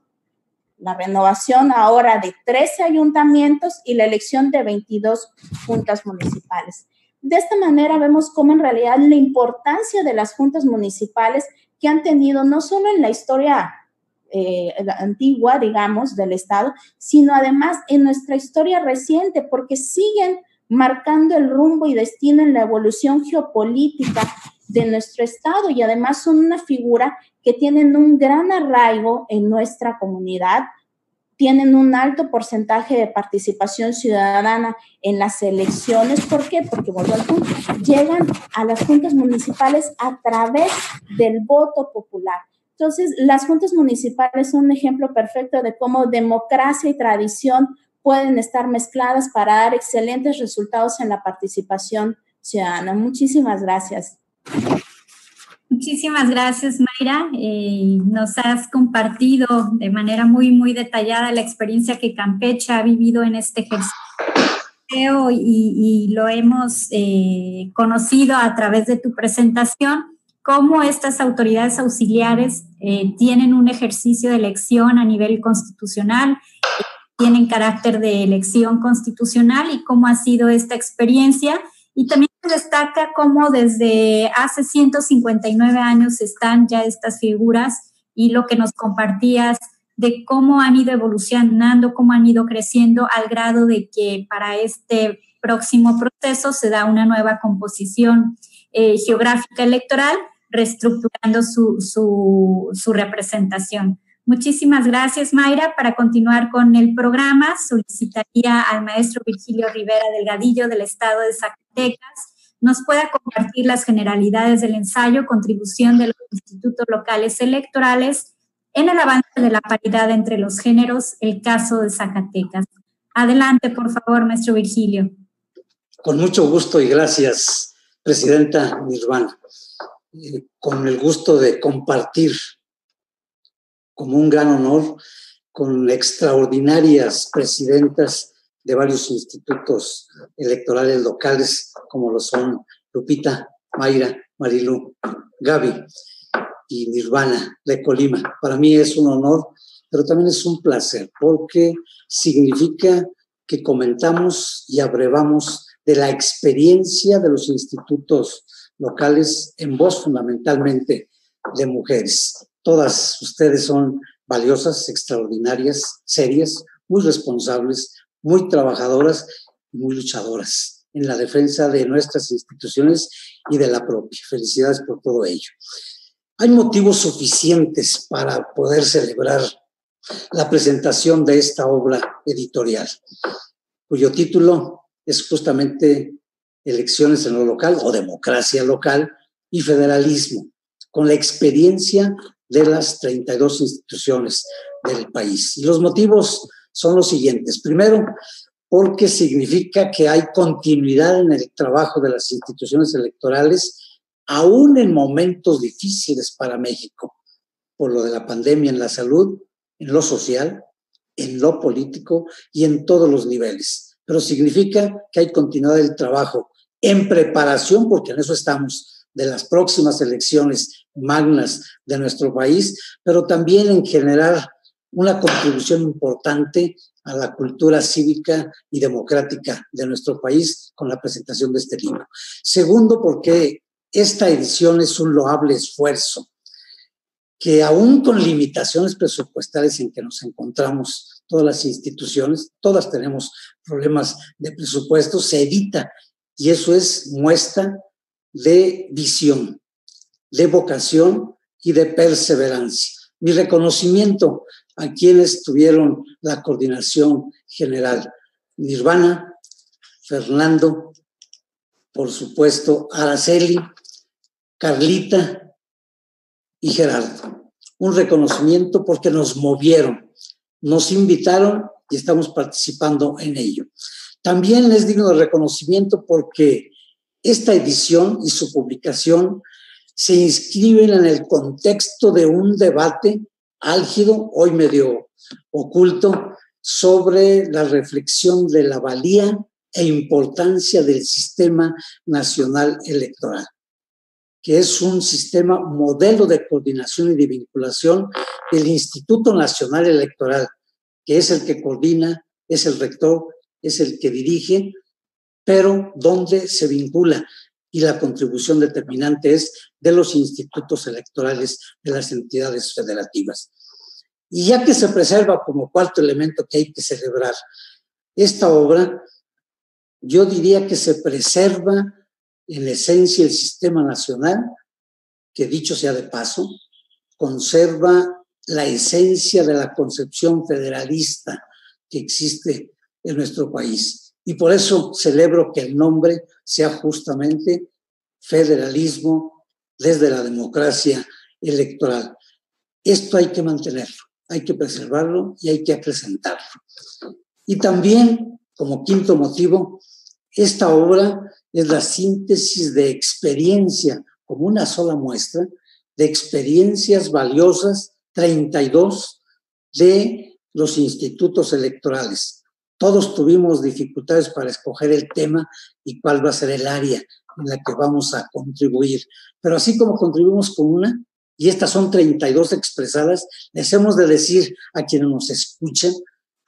la renovación ahora de 13 ayuntamientos y la elección de 22 juntas municipales. De esta manera vemos cómo en realidad la importancia de las juntas municipales que han tenido no solo en la historia antigua, digamos, del Estado, sino además en nuestra historia reciente, porque siguen marcando el rumbo y destino en la evolución geopolítica de nuestro Estado y además son una figura que tienen un gran arraigo en nuestra comunidad, tienen un alto porcentaje de participación ciudadana en las elecciones. ¿Por qué? Porque, vuelvo al punto, llegan a las juntas municipales a través del voto popular. Entonces, las juntas municipales son un ejemplo perfecto de cómo democracia y tradición pueden estar mezcladas para dar excelentes resultados en la participación ciudadana. Muchísimas gracias. Muchísimas gracias, Mayra. Nos has compartido de manera muy detallada la experiencia que Campeche ha vivido en este ejercicio y lo hemos conocido a través de tu presentación, cómo estas autoridades auxiliares tienen un ejercicio de elección a nivel constitucional, tienen carácter de elección constitucional y cómo ha sido esta experiencia. Y también se destaca cómo desde hace 159 años están ya estas figuras y lo que nos compartías de cómo han ido evolucionando, cómo han ido creciendo al grado de que para este próximo proceso se da una nueva composición geográfica electoral, reestructurando su representación. Muchísimas gracias, Mayra. Para continuar con el programa, solicitaría al maestro Virgilio Rivera Delgadillo del Estado de Zacatecas nos pueda compartir las generalidades del ensayo Contribución de los institutos locales electorales en el avance de la paridad entre los géneros, el caso de Zacatecas. Adelante, por favor, maestro Virgilio. Con mucho gusto y gracias, presidenta Nirvana. Con el gusto de compartir como un gran honor con extraordinarias presidentas de varios institutos electorales locales, como lo son Lupita, Mayra, Marilu, Gaby y Nirvana de Colima. Para mí es un honor, pero también es un placer, porque significa que comentamos y abrevamos de la experiencia de los institutos locales en voz fundamentalmente de mujeres. Todas ustedes son valiosas, extraordinarias, serias, muy responsables, muy trabajadoras y muy luchadoras en la defensa de nuestras instituciones y de la propia. Felicidades por todo ello. Hay motivos suficientes para poder celebrar la presentación de esta obra editorial, cuyo título es justamente Elecciones en lo local o democracia local y federalismo, con la experiencia de las 32 instituciones del país. Y los motivos son los siguientes. Primero, porque significa que hay continuidad en el trabajo de las instituciones electorales, aún en momentos difíciles para México, por lo de la pandemia en la salud, en lo social, en lo político y en todos los niveles. Pero significa que hay continuidad del trabajo en preparación, porque en eso estamos, de las próximas elecciones magnas de nuestro país, pero también en generar una contribución importante a la cultura cívica y democrática de nuestro país con la presentación de este libro. Segundo, porque esta edición es un loable esfuerzo que aún con limitaciones presupuestales en que nos encontramos todas las instituciones, todas tenemos problemas de presupuesto, se edita y eso es muestra de visión, de vocación y de perseverancia. Mi reconocimiento a quienes tuvieron la coordinación general: Nirvana, Fernando, por supuesto, Araceli, Carlita y Gerardo. Un reconocimiento porque nos movieron, nos invitaron y estamos participando en ello. También es digno de reconocimiento porque esta edición y su publicación se inscriben en el contexto de un debate álgido, hoy medio oculto, sobre la reflexión de la valía e importancia del sistema nacional electoral, que es un sistema modelo de coordinación y de vinculación del Instituto Nacional Electoral, que es el que coordina, es el rector, es el que dirige, pero donde se vincula y la contribución determinante es de los institutos electorales de las entidades federativas. Y ya que se preserva como cuarto elemento que hay que celebrar esta obra, yo diría que se preserva en esencia el sistema nacional, que dicho sea de paso, conserva la esencia de la concepción federalista que existe en nuestro país. Y por eso celebro que el nombre sea justamente Federalismo desde la democracia electoral. Esto hay que mantenerlo, hay que preservarlo y hay que acrecentarlo. Y también, como quinto motivo, esta obra es la síntesis de experiencia, como una sola muestra, de experiencias valiosas, 32, de los institutos electorales. Todos tuvimos dificultades para escoger el tema y cuál va a ser el área en la que vamos a contribuir. Pero así como contribuimos con una, y estas son 32 expresadas, les hemos de decir a quienes nos escuchan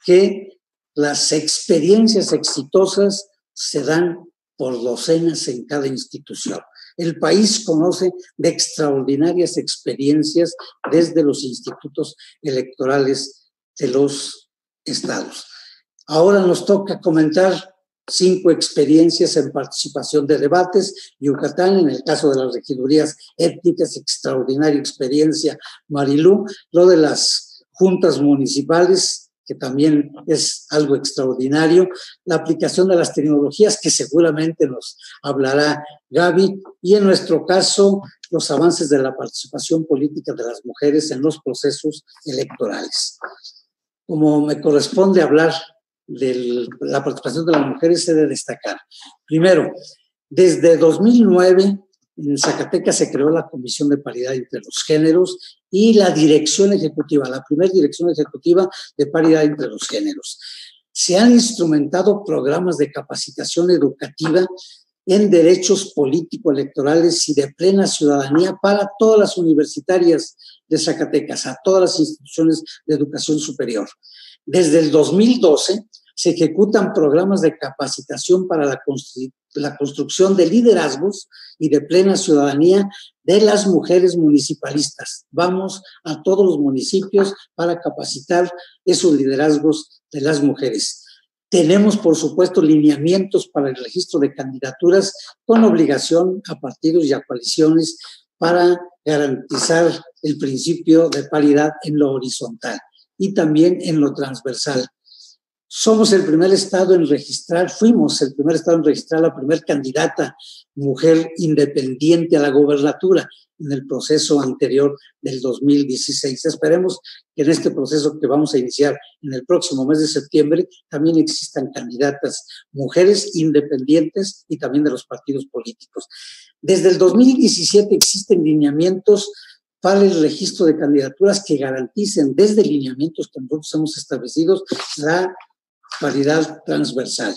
que las experiencias exitosas se dan por docenas en cada institución. El país conoce de extraordinarias experiencias desde los institutos electorales de los estados. Ahora nos toca comentar 5 experiencias en participación de debates. Yucatán, en el caso de las regidurías étnicas, extraordinaria experiencia. Marilú, lo de las juntas municipales, que también es algo extraordinario, la aplicación de las tecnologías, que seguramente nos hablará Gaby, y en nuestro caso, los avances de la participación política de las mujeres en los procesos electorales. Como me corresponde hablar de la participación de las mujeres, he de destacar. Primero, desde 2009, en Zacatecas se creó la Comisión de Paridad entre los Géneros y la Dirección Ejecutiva, la primera Dirección Ejecutiva de Paridad entre los Géneros. Se han instrumentado programas de capacitación educativa en derechos político-electorales y de plena ciudadanía para todas las universitarias de Zacatecas, a todas las instituciones de educación superior. Desde el 2012 se ejecutan programas de capacitación para la construcción de liderazgos y de plena ciudadanía de las mujeres municipalistas. Vamos a todos los municipios para capacitar esos liderazgos de las mujeres. Tenemos, por supuesto, lineamientos para el registro de candidaturas con obligación a partidos y a coaliciones para garantizar el principio de paridad en lo horizontal y también en lo transversal. Somos el primer estado en registrar, fuimos el primer estado en registrar la primera candidata mujer independiente a la gobernatura en el proceso anterior del 2016. Esperemos que en este proceso que vamos a iniciar en el próximo mes de septiembre también existan candidatas mujeres independientes y también de los partidos políticos. Desde el 2017 existen lineamientos para el registro de candidaturas que garanticen desde lineamientos que nosotros hemos establecido la paridad transversal.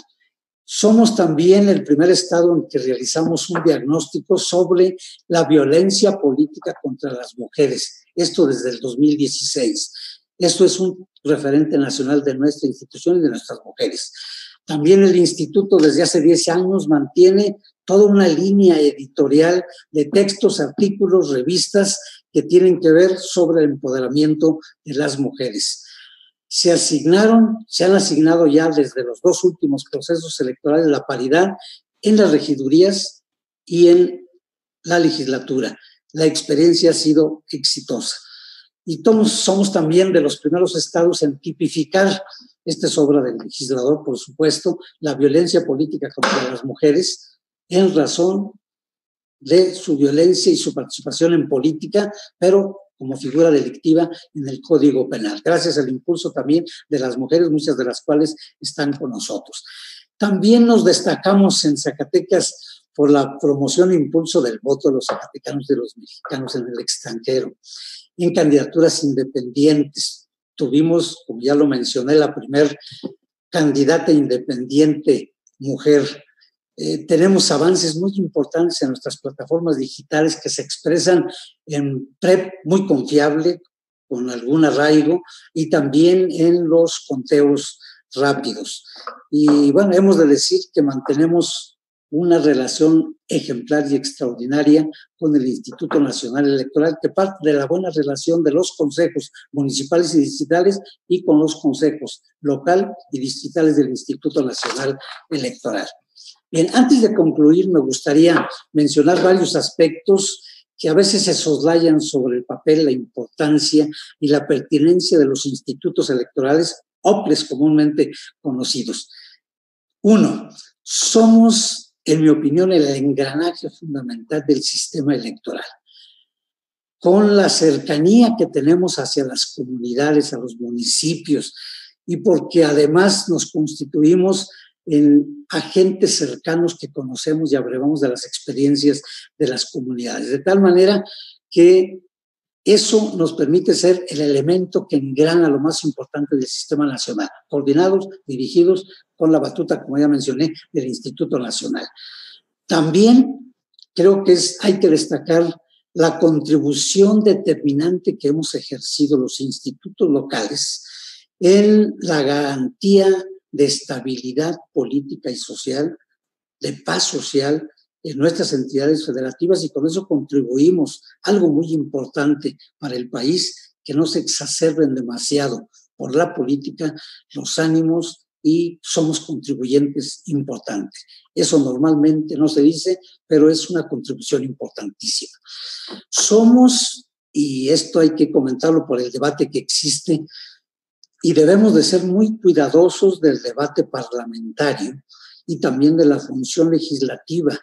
Somos también el primer estado en que realizamos un diagnóstico sobre la violencia política contra las mujeres. Esto desde el 2016. Esto es un referente nacional de nuestra institución y de nuestras mujeres. También el instituto desde hace 10 años mantiene toda una línea editorial de textos, artículos, revistas que tienen que ver sobre el empoderamiento de las mujeres. Se han asignado ya desde los 2 últimos procesos electorales la paridad en las regidurías y en la legislatura. La experiencia ha sido exitosa. Y somos también de los primeros estados en tipificar, esta es obra del legislador, por supuesto, la violencia política contra las mujeres en razón de su violencia y su participación en política, pero como figura delictiva en el Código Penal, gracias al impulso también de las mujeres, muchas de las cuales están con nosotros. También nos destacamos en Zacatecas por la promoción e impulso del voto de los zacatecanos y de los mexicanos en el extranjero, en candidaturas independientes. Tuvimos, como ya lo mencioné, la primer candidata independiente mujer. Tenemos avances muy importantes en nuestras plataformas digitales que se expresan en PREP muy confiable, con algún arraigo, y también en los conteos rápidos. Y bueno, hemos de decir que mantenemos una relación ejemplar y extraordinaria con el Instituto Nacional Electoral, que parte de la buena relación de los consejos municipales y distritales y con los consejos local y distritales del Instituto Nacional Electoral. Bien, antes de concluir, me gustaría mencionar varios aspectos que a veces se soslayan sobre el papel, la importancia y la pertinencia de los institutos electorales, OPLES comúnmente conocidos. 1. Somos, en mi opinión, el engranaje fundamental del sistema electoral. con la cercanía que tenemos hacia las comunidades, a los municipios, y porque además nos constituimos en agentes cercanos que conocemos y abrevamos de las experiencias de las comunidades, de tal manera que eso nos permite ser el elemento que engrana lo más importante del sistema nacional, coordinados, dirigidos con la batuta, como ya mencioné, del Instituto Nacional. También creo que hay que destacar la contribución determinante que hemos ejercido los institutos locales en la garantía de estabilidad política y social, de paz social en nuestras entidades federativas, y con eso contribuimos algo muy importante para el país, que no se exacerben demasiado por la política los ánimos, y somos contribuyentes importantes. Eso normalmente no se dice, pero es una contribución importantísima. Somos, y esto hay que comentarlo por el debate que existe, y debemos de ser muy cuidadosos del debate parlamentario y también de la función legislativa,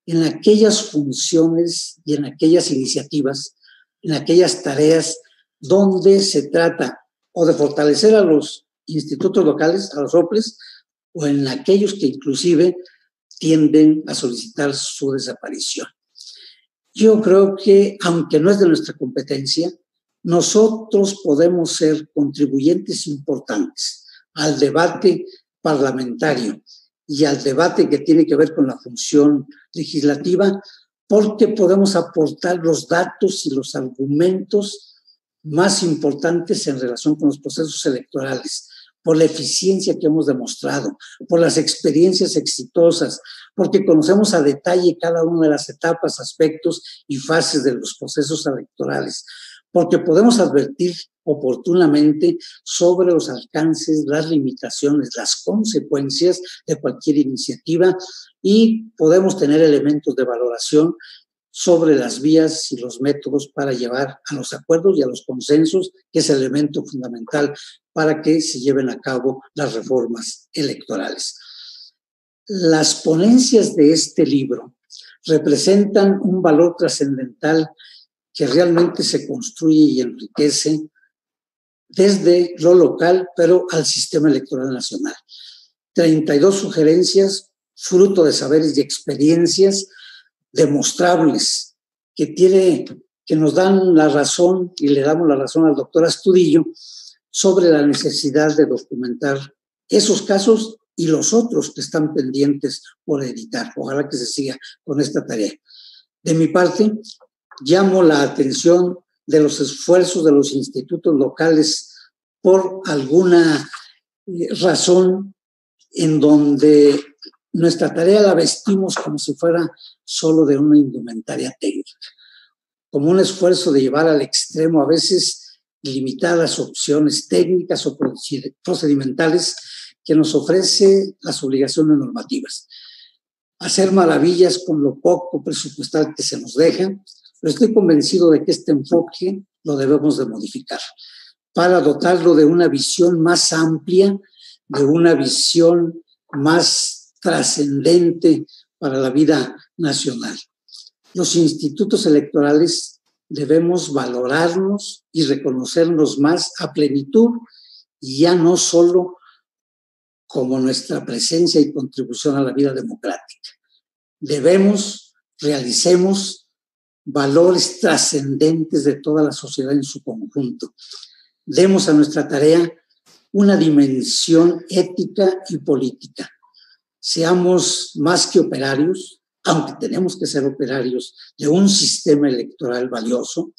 en aquellas funciones y en aquellas iniciativas, en aquellas tareas donde se trata o de fortalecer a los institutos locales, a los OPLES, o en aquellos que inclusive tienden a solicitar su desaparición. Yo creo que, aunque no es de nuestra competencia, nosotros podemos ser contribuyentes importantes al debate parlamentario y al debate que tiene que ver con la función legislativa, porque podemos aportar los datos y los argumentos más importantes en relación con los procesos electorales, por la eficiencia que hemos demostrado, por las experiencias exitosas, porque conocemos a detalle cada una de las etapas, aspectos y fases de los procesos electorales, porque podemos advertir oportunamente sobre los alcances, las limitaciones, las consecuencias de cualquier iniciativa, y podemos tener elementos de valoración sobre las vías y los métodos para llevar a los acuerdos y a los consensos, que es el elemento fundamental para que se lleven a cabo las reformas electorales. Las ponencias de este libro representan un valor trascendental que realmente se construye y enriquece desde lo local, pero al sistema electoral nacional. 32 sugerencias, fruto de saberes y experiencias demostrables, que nos dan la razón, y le damos la razón al doctor Astudillo sobre la necesidad de documentar esos casos y los otros que están pendientes por editar. Ojalá que se siga con esta tarea. De mi parte, llamo la atención de los esfuerzos de los institutos locales por alguna razón en donde nuestra tarea la vestimos como si fuera solo de una indumentaria técnica, como un esfuerzo de llevar al extremo a veces limitadas opciones técnicas o procedimentales que nos ofrece las obligaciones normativas. Hacer maravillas con lo poco presupuestal que se nos deja, pero estoy convencido de que este enfoque lo debemos de modificar para dotarlo de una visión más amplia, de una visión más trascendente para la vida nacional. Los institutos electorales debemos valorarnos y reconocernos más a plenitud, y ya no solo como nuestra presencia y contribución a la vida democrática. Realicemos valores trascendentes de toda la sociedad en su conjunto. Demos a nuestra tarea una dimensión ética y política. Seamos más que operarios, aunque tenemos que ser operarios de un sistema electoral valioso,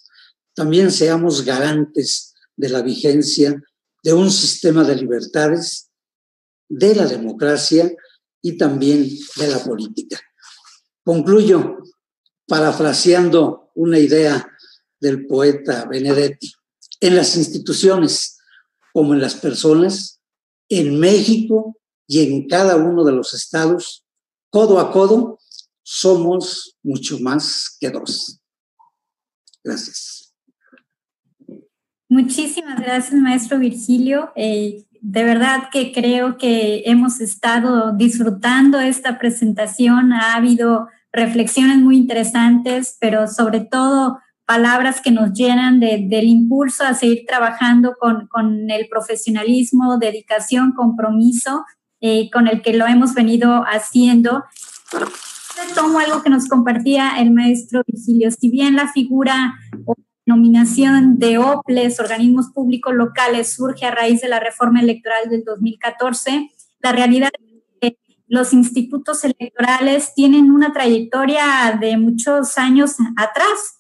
también seamos garantes de la vigencia de un sistema de libertades, de la democracia y también de la política. Concluyo parafraseando una idea del poeta Benedetti. En las instituciones, como en las personas, en México y en cada uno de los estados, codo a codo, somos mucho más que dos. Gracias. Muchísimas gracias, maestro Virgilio. De verdad que creo que hemos estado disfrutando esta presentación. Ha habido reflexiones muy interesantes, pero sobre todo palabras que nos llenan del impulso a seguir trabajando con el profesionalismo, dedicación, compromiso con el que lo hemos venido haciendo. Retomo algo que nos compartía el maestro Virgilio. Si bien la figura o denominación de OPLES, organismos públicos locales, surge a raíz de la reforma electoral del 2014, la realidad es que los institutos electorales tienen una trayectoria de muchos años atrás.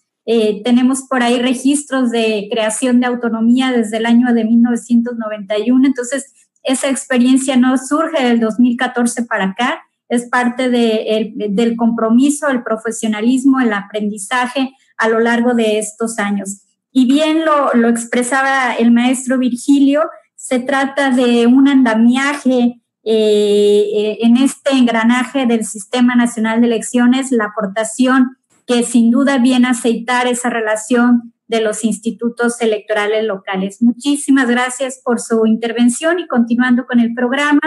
Tenemos por ahí registros de creación de autonomía desde el año de 1991, entonces esa experiencia no surge del 2014 para acá, es parte del compromiso, el profesionalismo, el aprendizaje a lo largo de estos años. Y bien lo expresaba el maestro Virgilio, se trata de un andamiaje en este engranaje del Sistema Nacional de Elecciones, la aportación que sin duda viene a aceitar esa relación de los institutos electorales locales. Muchísimas gracias por su intervención y continuando con el programa,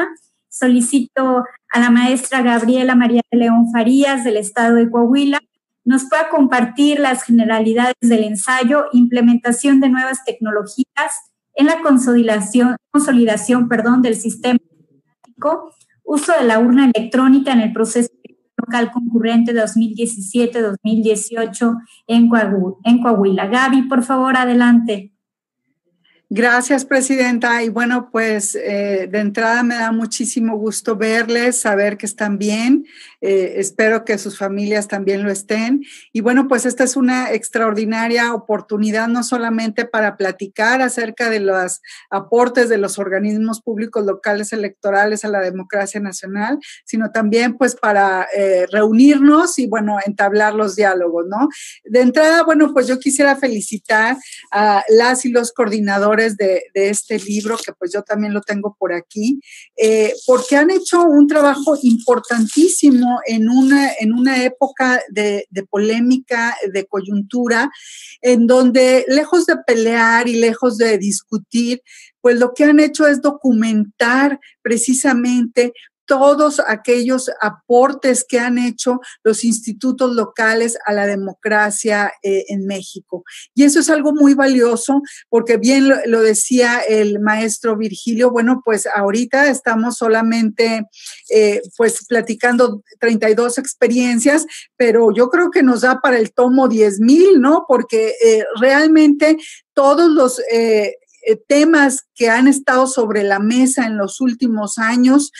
solicito a la maestra Gabriela María de León Farías del Estado de Coahuila nos pueda compartir las generalidades del ensayo, implementación de nuevas tecnologías en la consolidación del sistema democrático, uso de la urna electrónica en el proceso local concurrente 2017-2018 en Coahuila. Gaby, por favor, adelante. Gracias, presidenta. Y bueno, pues de entrada me da muchísimo gusto verles, saber que están bien. Espero que sus familias también lo estén. Y bueno, pues esta es una extraordinaria oportunidad, no solamente para platicar acerca de los aportes de los organismos públicos locales electorales a la democracia nacional, sino también pues para reunirnos y bueno, entablar los diálogos, ¿no? De entrada, bueno, pues yo quisiera felicitar a las y los coordinadores de este libro, que pues yo también lo tengo por aquí, porque han hecho un trabajo importantísimo en una época de polémica, de coyuntura, en donde lejos de pelear y lejos de discutir, pues lo que han hecho es documentar precisamente todos aquellos aportes que han hecho los institutos locales a la democracia en México. Y eso es algo muy valioso, porque bien lo decía el maestro Virgilio, bueno, pues ahorita estamos solamente pues platicando 32 experiencias, pero yo creo que nos da para el tomo 10,000, ¿no? Porque realmente todos los temas que han estado sobre la mesa en los últimos años,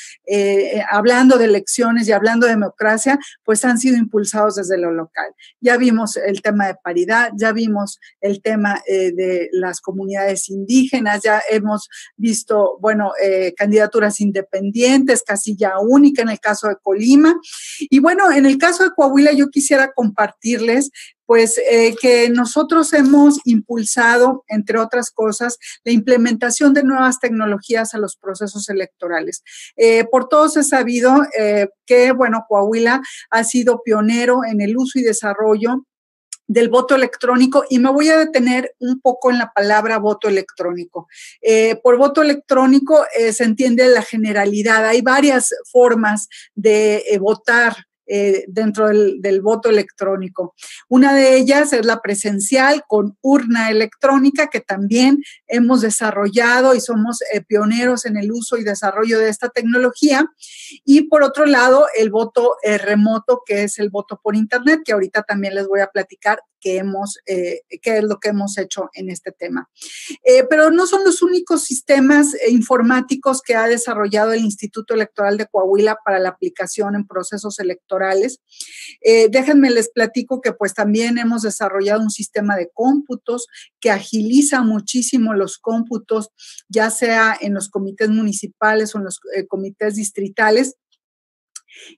hablando de elecciones y hablando de democracia, pues han sido impulsados desde lo local. Ya vimos el tema de paridad, ya vimos el tema de las comunidades indígenas, ya hemos visto, bueno, candidaturas independientes, casilla única en el caso de Colima. Y bueno, en el caso de Coahuila yo quisiera compartirles pues que nosotros hemos impulsado, entre otras cosas, la implementación de nuevas tecnologías a los procesos electorales. Por todos es sabido que, bueno, Coahuila ha sido pionero en el uso y desarrollo del voto electrónico, y me voy a detener un poco en la palabra voto electrónico. Por voto electrónico se entiende la generalidad. Hay varias formas de votar dentro del voto electrónico. Una de ellas es la presencial con urna electrónica, que también hemos desarrollado y somos pioneros en el uso y desarrollo de esta tecnología. Y por otro lado, el voto remoto, que es el voto por internet, que ahorita también les voy a platicar qué es lo que hemos hecho en este tema. Pero no son los únicos sistemas informáticos que ha desarrollado el Instituto Electoral de Coahuila para la aplicación en procesos electorales. Déjenme les platico que pues también hemos desarrollado un sistema de cómputos que agiliza muchísimo los cómputos, ya sea en los comités municipales o en los comités distritales.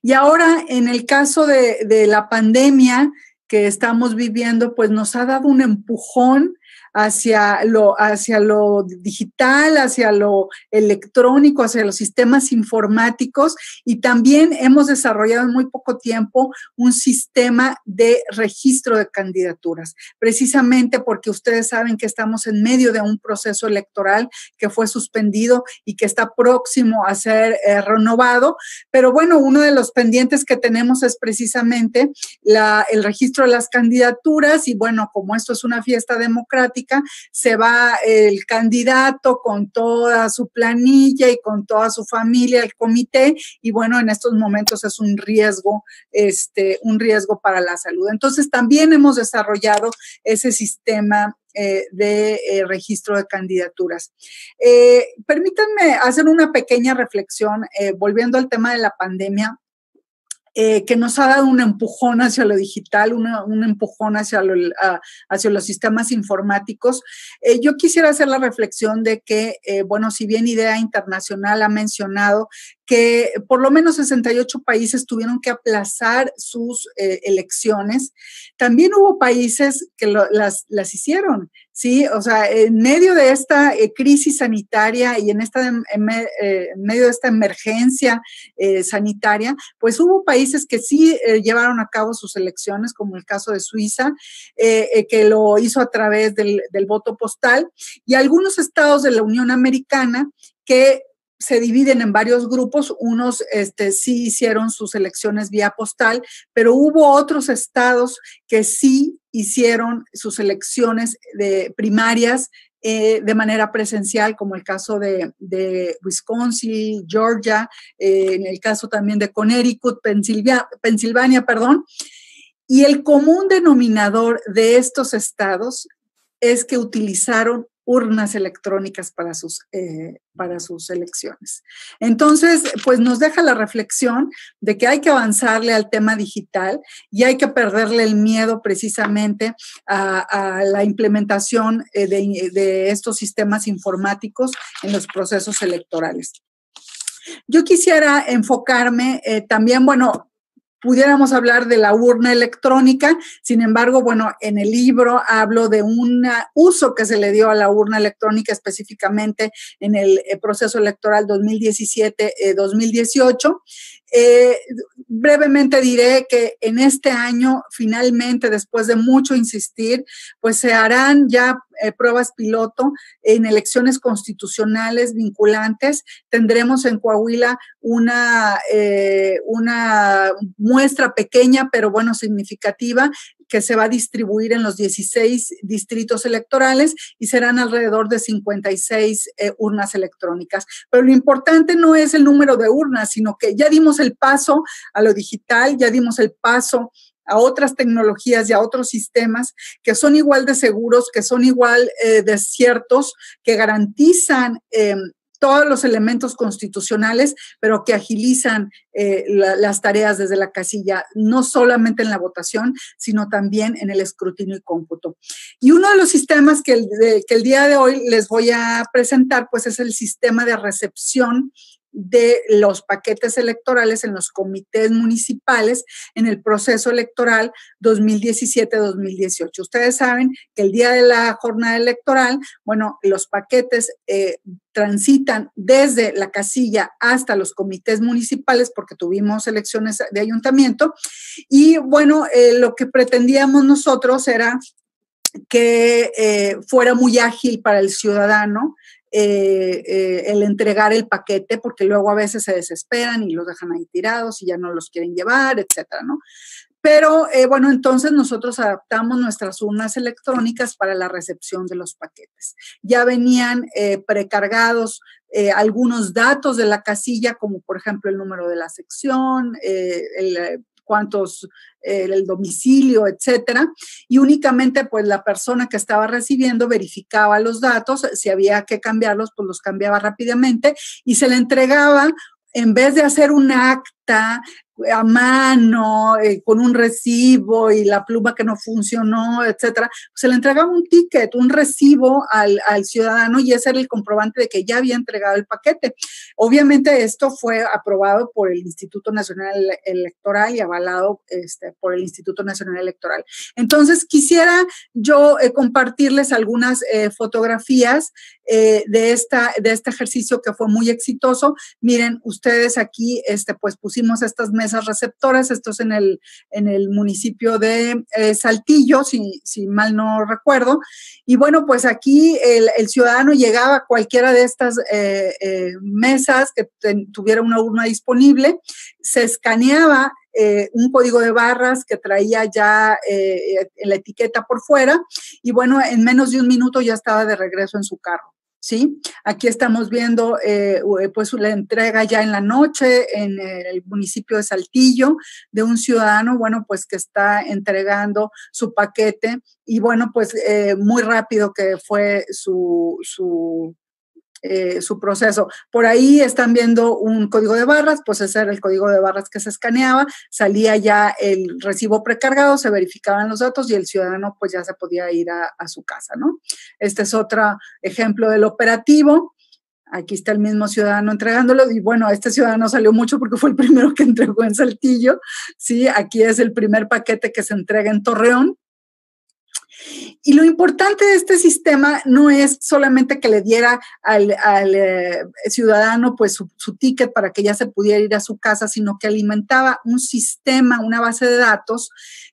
Y ahora, en el caso de la pandemia que estamos viviendo, pues nos ha dado un empujón hacia lo digital, hacia lo electrónico, hacia los sistemas informáticos, y también hemos desarrollado en muy poco tiempo un sistema de registro de candidaturas, precisamente porque ustedes saben que estamos en medio de un proceso electoral que fue suspendido y que está próximo a ser renovado, pero bueno, uno de los pendientes que tenemos es precisamente el registro de las candidaturas, y bueno, como esto es una fiesta democrática, se va el candidato con toda su planilla y con toda su familia al comité, y bueno, en estos momentos es un riesgo para la salud. Entonces, también hemos desarrollado ese sistema de registro de candidaturas. Permítanme hacer una pequeña reflexión, volviendo al tema de la pandemia, que nos ha dado un empujón hacia lo digital, un empujón hacia los sistemas informáticos. Yo quisiera hacer la reflexión de que, bueno, si bien IDEA Internacional ha mencionado que por lo menos 68 países tuvieron que aplazar sus elecciones, también hubo países que las hicieron, ¿sí? O sea, en medio de esta crisis sanitaria y en medio de esta emergencia sanitaria, pues hubo países que sí llevaron a cabo sus elecciones, como el caso de Suiza, que lo hizo a través del voto postal, y algunos estados de la Unión Americana que se dividen en varios grupos. Unos sí hicieron sus elecciones vía postal, pero hubo otros estados que sí hicieron sus elecciones primarias de manera presencial, como el caso de Wisconsin, Georgia, en el caso también de Connecticut, Pensilvania, y el común denominador de estos estados es que utilizaron urnas electrónicas para sus elecciones. Entonces, pues nos deja la reflexión de que hay que avanzarle al tema digital y hay que perderle el miedo precisamente a la implementación de estos sistemas informáticos en los procesos electorales. Yo quisiera enfocarme también, bueno, pudiéramos hablar de la urna electrónica, sin embargo, bueno, en el libro hablo de un uso que se le dio a la urna electrónica específicamente en el proceso electoral 2017-2018. Brevemente diré que en este año, finalmente, después de mucho insistir, pues se harán ya pruebas piloto en elecciones constitucionales vinculantes. Tendremos en Coahuila una muestra pequeña, pero bueno, significativa, que se va a distribuir en los 16 distritos electorales y serán alrededor de 56 urnas electrónicas. Pero lo importante no es el número de urnas, sino que ya dimos el paso a lo digital, ya dimos el paso a otras tecnologías y a otros sistemas que son igual de seguros, que son igual de ciertos, que garantizan todos los elementos constitucionales, pero que agilizan las tareas desde la casilla, no solamente en la votación, sino también en el escrutinio y cómputo. Y uno de los sistemas que el día de hoy les voy a presentar, pues es el sistema de recepción de los paquetes electorales en los comités municipales en el proceso electoral 2017-2018. Ustedes saben que el día de la jornada electoral, bueno, los paquetes transitan desde la casilla hasta los comités municipales porque tuvimos elecciones de ayuntamiento y, bueno, lo que pretendíamos nosotros era que fuera muy ágil para el ciudadano el entregar el paquete, porque luego a veces se desesperan y los dejan ahí tirados y ya no los quieren llevar, etcétera, ¿no? Pero, bueno, entonces nosotros adaptamos nuestras urnas electrónicas para la recepción de los paquetes. Ya venían precargados algunos datos de la casilla, como por ejemplo el número de la sección, el domicilio, etcétera, y únicamente pues la persona que estaba recibiendo verificaba los datos, si había que cambiarlos, pues los cambiaba rápidamente y se le entregaba, en vez de hacer un acta a mano, con un recibo y la pluma que no funcionó, etcétera, se le entregaba un ticket, un recibo al ciudadano y ese era el comprobante de que ya había entregado el paquete. Obviamente esto fue aprobado por el Instituto Nacional Electoral y avalado por el Instituto Nacional Electoral. Entonces, quisiera yo compartirles algunas fotografías de este ejercicio que fue muy exitoso. Miren, ustedes aquí pues pusimos estas mesas receptoras, esto es en el municipio de Saltillo, si mal no recuerdo, y bueno, pues aquí el ciudadano llegaba a cualquiera de estas mesas que tuviera una urna disponible, se escaneaba un código de barras que traía ya la etiqueta por fuera, y bueno, en menos de un minuto ya estaba de regreso en su carro. ¿Sí? Aquí estamos viendo pues la entrega ya en la noche en el municipio de Saltillo de un ciudadano, bueno, pues que está entregando su paquete y bueno, pues muy rápido que fue su proceso. Por ahí están viendo un código de barras, pues ese era el código de barras que se escaneaba, salía ya el recibo precargado, se verificaban los datos y el ciudadano pues ya se podía ir a su casa, ¿no? Este es otro ejemplo del operativo. Aquí está el mismo ciudadano entregándolo y bueno, este ciudadano salió mucho porque fue el primero que entregó en Saltillo, ¿sí? Aquí es el primer paquete que se entrega en Torreón. Y lo importante de este sistema no es solamente que le diera al ciudadano pues su ticket para que ya se pudiera ir a su casa, sino que alimentaba un sistema, una base de datos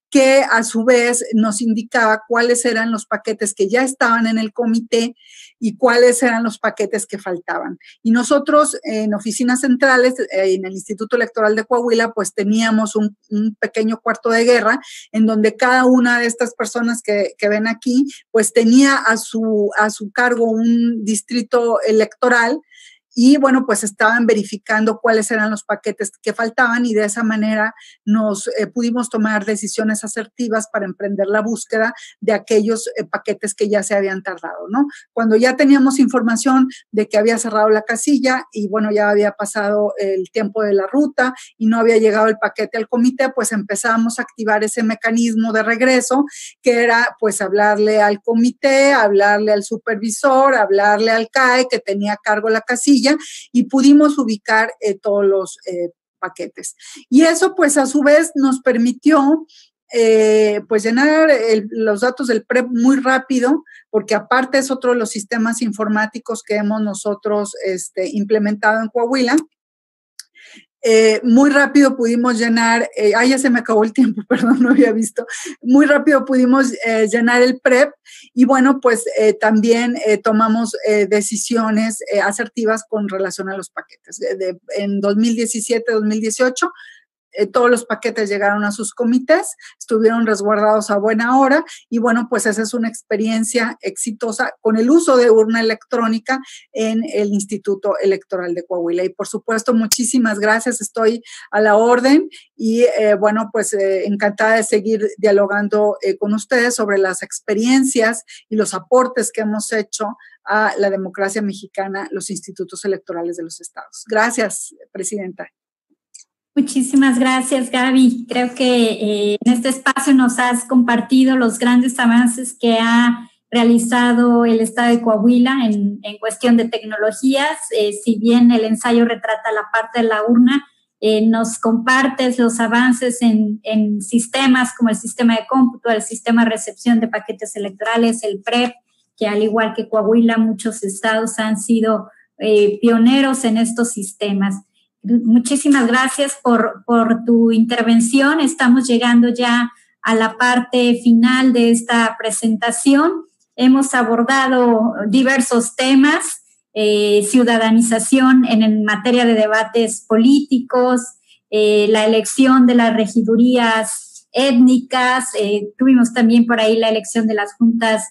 que a su vez nos indicaba cuáles eran los paquetes que ya estaban en el comité y cuáles eran los paquetes que faltaban. Y nosotros en oficinas centrales, en el Instituto Electoral de Coahuila, pues teníamos un pequeño cuarto de guerra en donde cada una de estas personas que ven aquí, pues tenía a su cargo un distrito electoral. Y bueno, pues estaban verificando cuáles eran los paquetes que faltaban y de esa manera nos pudimos tomar decisiones asertivas para emprender la búsqueda de aquellos paquetes que ya se habían tardado, ¿no? Cuando ya teníamos información de que había cerrado la casilla y bueno, ya había pasado el tiempo de la ruta y no había llegado el paquete al comité, pues empezamos a activar ese mecanismo de regreso que era pues hablarle al comité, hablarle al supervisor, hablarle al CAE que tenía a cargo la casilla y pudimos ubicar todos los paquetes. Y eso, pues, a su vez nos permitió, pues, llenar los datos del PREP muy rápido, porque aparte es otro de los sistemas informáticos que hemos nosotros implementado en Coahuila. Muy rápido pudimos llenar, ya se me acabó el tiempo, perdón, no había visto, muy rápido pudimos llenar el PREP y bueno, pues también tomamos decisiones asertivas con relación a los paquetes. En 2017-2018, todos los paquetes llegaron a sus comités, estuvieron resguardados a buena hora y bueno, pues esa es una experiencia exitosa con el uso de urna electrónica en el Instituto Electoral de Coahuila. Y por supuesto, muchísimas gracias, estoy a la orden y bueno, pues encantada de seguir dialogando con ustedes sobre las experiencias y los aportes que hemos hecho a la democracia mexicana, los institutos electorales de los estados. Gracias, Presidenta. Muchísimas gracias, Gaby. Creo que en este espacio nos has compartido los grandes avances que ha realizado el Estado de Coahuila en cuestión de tecnologías. Si bien el ensayo retrata la parte de la urna, nos compartes los avances en sistemas como el sistema de cómputo, el sistema de recepción de paquetes electorales, el PREP, que al igual que Coahuila, muchos estados han sido pioneros en estos sistemas. Muchísimas gracias por tu intervención. Estamos llegando ya a la parte final de esta presentación. Hemos abordado diversos temas, ciudadanización en materia de debates políticos, la elección de las regidurías étnicas, tuvimos también por ahí la elección de las juntas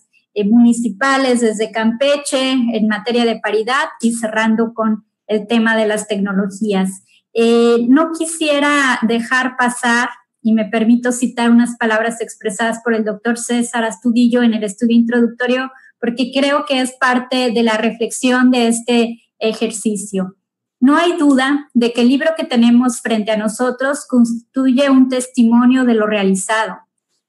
municipales desde Campeche en materia de paridad y cerrando con el tema de las tecnologías. No quisiera dejar pasar, y me permito citar unas palabras expresadas por el doctor César Astudillo en el estudio introductorio, porque creo que es parte de la reflexión de este ejercicio. No hay duda de que el libro que tenemos frente a nosotros constituye un testimonio de lo realizado,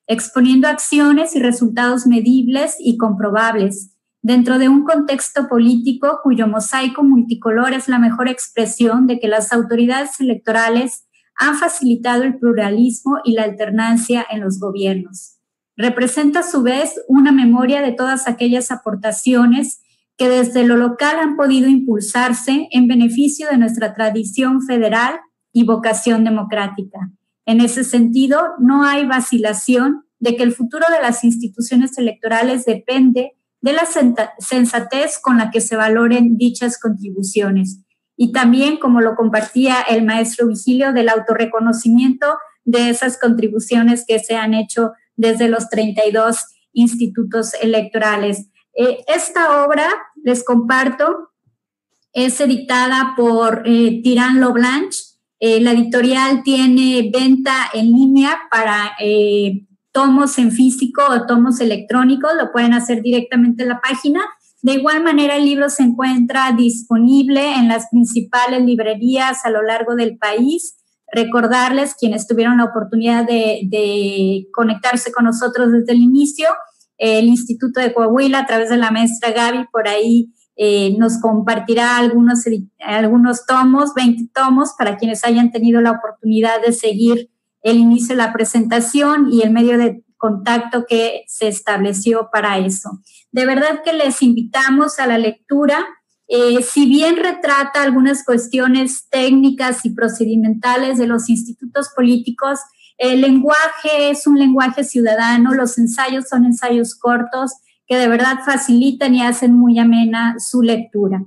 exponiendo acciones y resultados medibles y comprobables dentro de un contexto político cuyo mosaico multicolor es la mejor expresión de que las autoridades electorales han facilitado el pluralismo y la alternancia en los gobiernos. Representa a su vez una memoria de todas aquellas aportaciones que desde lo local han podido impulsarse en beneficio de nuestra tradición federal y vocación democrática. En ese sentido, no hay vacilación de que el futuro de las instituciones electorales depende de la sensatez con la que se valoren dichas contribuciones. Y también, como lo compartía el maestro Virgilio, del autorreconocimiento de esas contribuciones que se han hecho desde los 32 institutos electorales. Esta obra, les comparto, es editada por Tirán Loblanche. La editorial tiene venta en línea para tomos en físico o tomos electrónicos, lo pueden hacer directamente en la página. De igual manera, el libro se encuentra disponible en las principales librerías a lo largo del país. Recordarles, quienes tuvieron la oportunidad de conectarse con nosotros desde el inicio, el Instituto de Coahuila, a través de la maestra Gaby, por ahí nos compartirá algunos tomos, 20 tomos, para quienes hayan tenido la oportunidad de seguir el inicio de la presentación y el medio de contacto que se estableció para eso. De verdad que les invitamos a la lectura. Si bien retrata algunas cuestiones técnicas y procedimentales de los institutos políticos, el lenguaje es un lenguaje ciudadano, los ensayos son ensayos cortos que de verdad facilitan y hacen muy amena su lectura.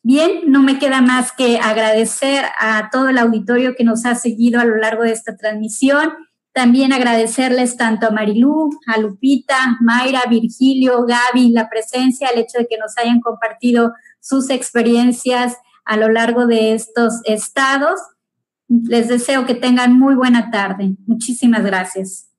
Bien, no me queda más que agradecer a todo el auditorio que nos ha seguido a lo largo de esta transmisión. También agradecerles tanto a Marilú, a Lupita, Mayra, Virgilio, Gaby, la presencia, el hecho de que nos hayan compartido sus experiencias a lo largo de estos estados. Les deseo que tengan muy buena tarde. Muchísimas gracias.